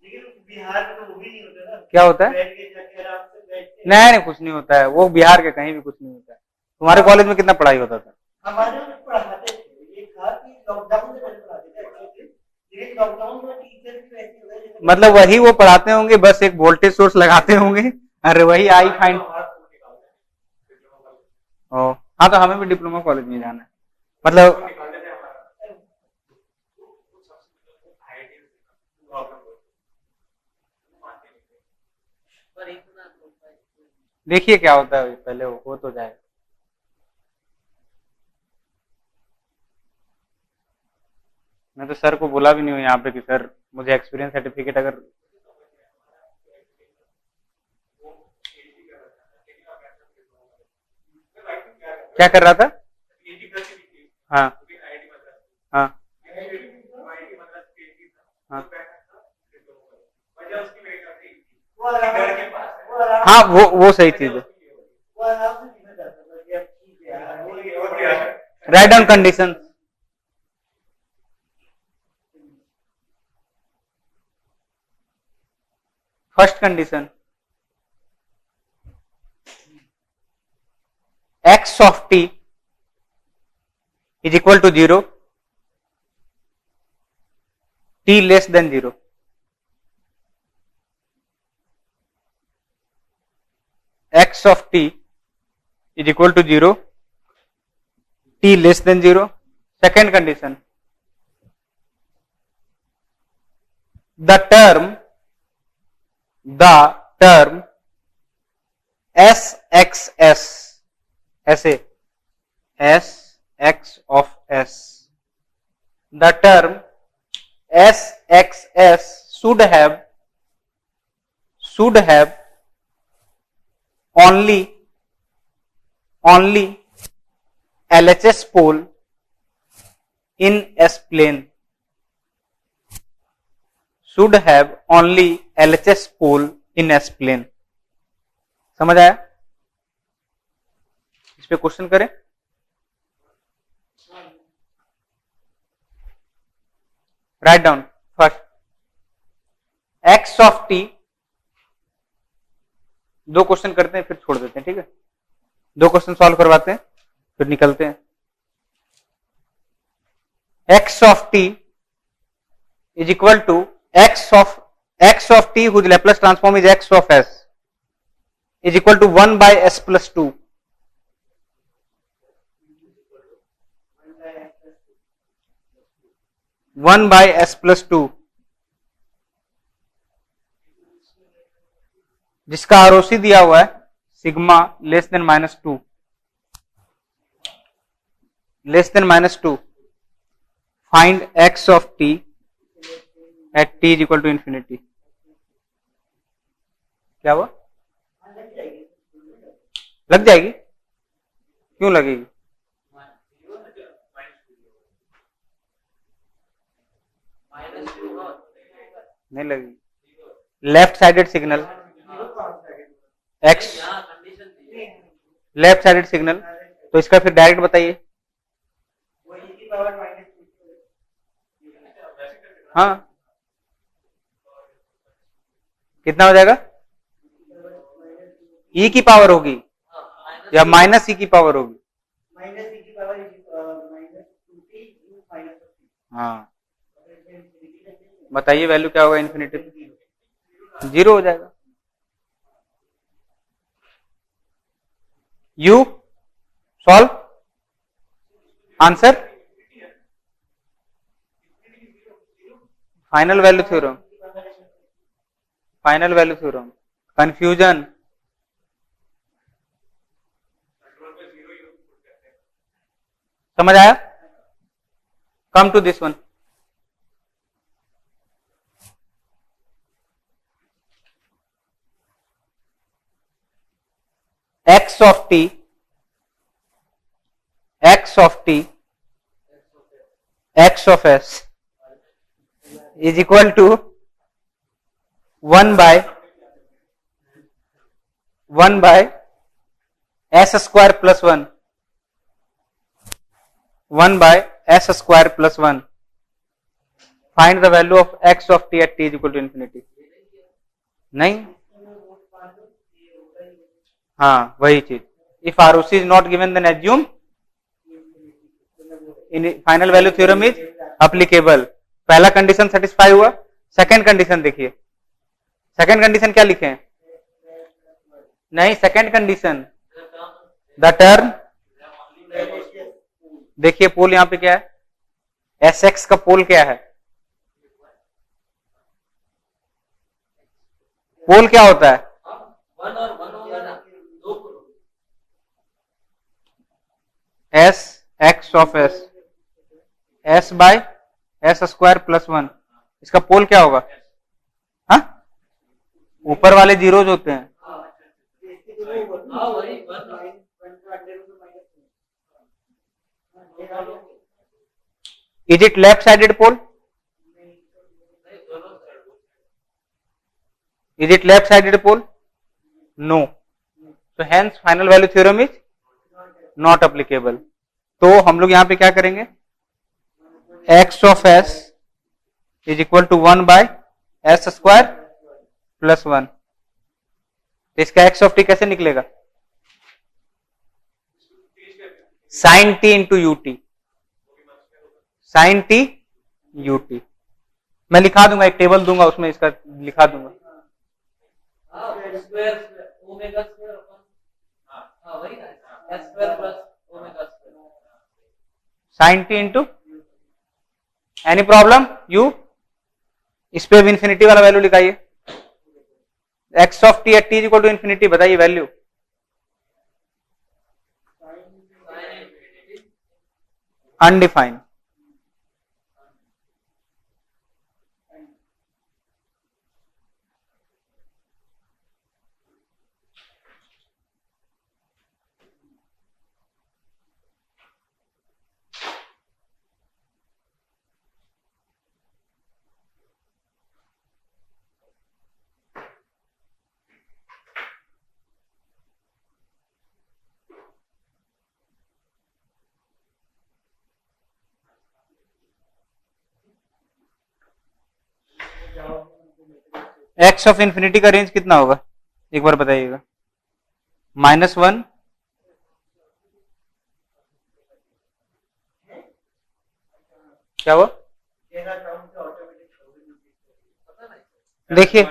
लेकिन बिहार में तो वो भी नहीं होता ना, क्या होता है? बैठ के जाके आराम से बैठ के। नहीं कुछ नहीं होता है, वो बिहार के कहीं भी कुछ नहीं होता है। तुम्हारे कॉलेज में कितना पढ़ाई होता था? हमारे में पढ़ाते थे, ये था कि लॉकडाउन से पहले पढ़ाते थे एक्चुअली, लेकिन लॉकडाउन में टीचर भी वैसे हो गए जैसे मतलब वही वो पढ़ाते होंगे, बस एक वोल्टेज सोर्स लगाते होंगे, अरे वही आई फाइंड। ओ हाँ, तो हमें भी डिप्लोमा कॉलेज में जाना है, मतलब पर इतना तो भाई देखिए क्या होता है, पहले हो तो जाए। मैं तो सर को बोला भी नहीं हूँ यहाँ पे कि सर मुझे एक्सपीरियंस सर्टिफिकेट अगर क्या कर रहा था। हाँ हाँ हाँ वो आराम से वो आराम हाँ, वो सही चीज है। वो आराम से निकल जाता था कि अब ठीक है यार, वो ये हो गया है। Right down condition. First condition, x of t is equal to 0, t less than 0. X of t is equal to 0, t less than 0. Second condition, the term sxs, ऐसे sx of s, the term sxs should have only LHS pole in S plane, should have only LHS pole in S plane. समझ आया? इस पे question करें। Write down first, x of t, दो question करते हैं फिर छोड़ देते हैं, ठीक है? दो क्वेश्चन सॉल्व करवाते हैं फिर निकलते हैं। x of t is equal to x of t whose Laplace transform is x of s is equal to 1 by s plus 2. One by S plus two, जिसका आरओसी दिया हुआ है sigma less than -2, less than -2, find x of t at t is equal to infinity. क्या हुआ? लग जाएगी? क्यों लगेगी? नहीं लगेगी। लेफ्ट साइडेड सिग्नल एक्स, यहाँ कंडीशन दी है लेफ्ट साइडेड सिग्नल, तो इसका फिर डायरेक्ट बताइए। वो e की पावर -2, हाँ, कितना हो जाएगा? ई की पावर होगी या माइनस ई की पावर होगी? -e की पावर -2t -, हाँ, बताइए वैल्यू क्या होगा इन्फिनिटी? 0 हो जाएगा। You solve answer, final value theorem, final value theorem, confusion. समझ आया? Come to this one, x of t x of s is equal to 1 by s square plus 1, 1 by s square plus 1. Find the value of x of t at t is equal to infinity. नहीं, हाँ वही चीज। If ROC is not given then assume in final value theorem is applicable. पहला condition satisfy हुआ। Second condition देखिए, second condition क्या लिखे हैं? नहीं, सेकंड कंडीशन द टर्म, देखिए पोल यहां पे क्या है, एस एक्स का पोल क्या है? पोल क्या होता है? वन और वन होगा ना, दो pole. S x of s, s by s square plus one, इसका पोल क्या होगा? हाँ, ऊपर वाले जीरोज होते हैं। हाँ वही one. Is it left sided pole? Is it left sided pole? No. So hence final value theorem is not applicable. तो हम लोग यहां पे क्या करेंगे? x of s is equal to 1 by s square plus 1. इसका x of t कैसे निकलेगा? sin t into ut. sin t ut. मैं लिखा दूंगा, एक टेबल दूंगा, उसमें इसका लिखा दूंगा। स्क्वायर ओमेगा स्क्वायर अपन, हाँ वही ना, s square plus omega square, sine t into, any problem? You इस पे इंफिनिटी वाला वैल्यू लिखाइए। X of t at t is equal to infinity, बताइए value. Undefined. X of infinity का range कितना होगा एक बार बताइएगा? -1, क्या हुआ? देखिए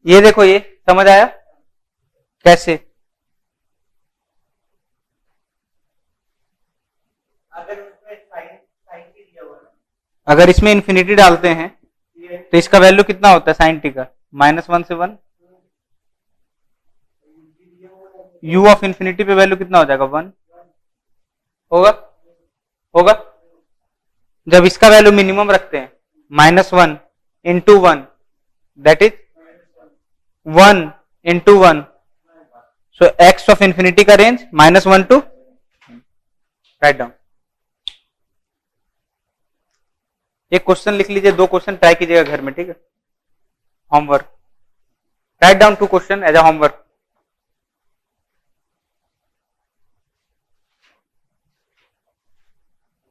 ये देखो, ये समझ आया कैसे? अगर इसमें इन्फिनिटी डालते हैं तो इसका वैल्यू कितना होता है साइन टी का? -1 से 1। u ऑफ इन्फिनिटी पे वैल्यू कितना हो जाएगा? 1 होगा, होगा। जब इसका वैल्यू मिनिमम रखते हैं -1 into 1, that is 1 into 1, so x of infinity का रेंज -1 टू, राइट डाउन। एक क्वेश्चन लिख लीजिए, 2 क्वेश्चन ट्राई कीजिएगा घर में, ठीक है? Homework, right down 2 question as a homework.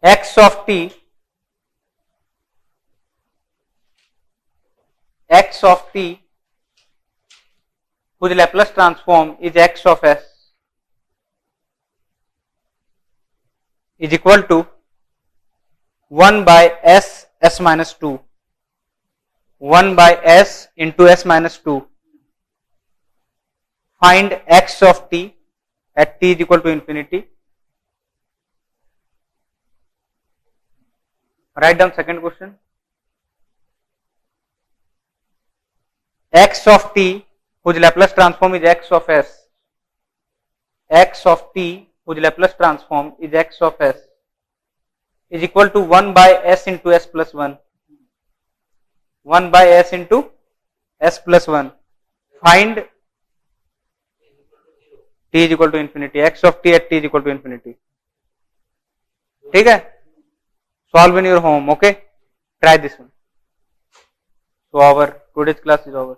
x of t, x of t whose Laplace transform is x of s is equal to 1 by s s minus 2, 1 by s into s minus 2. Find x of t at t is equal to infinity. Write down second question. X of t whose Laplace transform is x of s, x of t whose Laplace transform is x of s is equal to 1 by s into s plus 1, 1 by s into s plus 1. Find t is equal to infinity, x of t at t is equal to infinity. ठीक है? Solve in your home, okay? Try this one. So our today's class is over.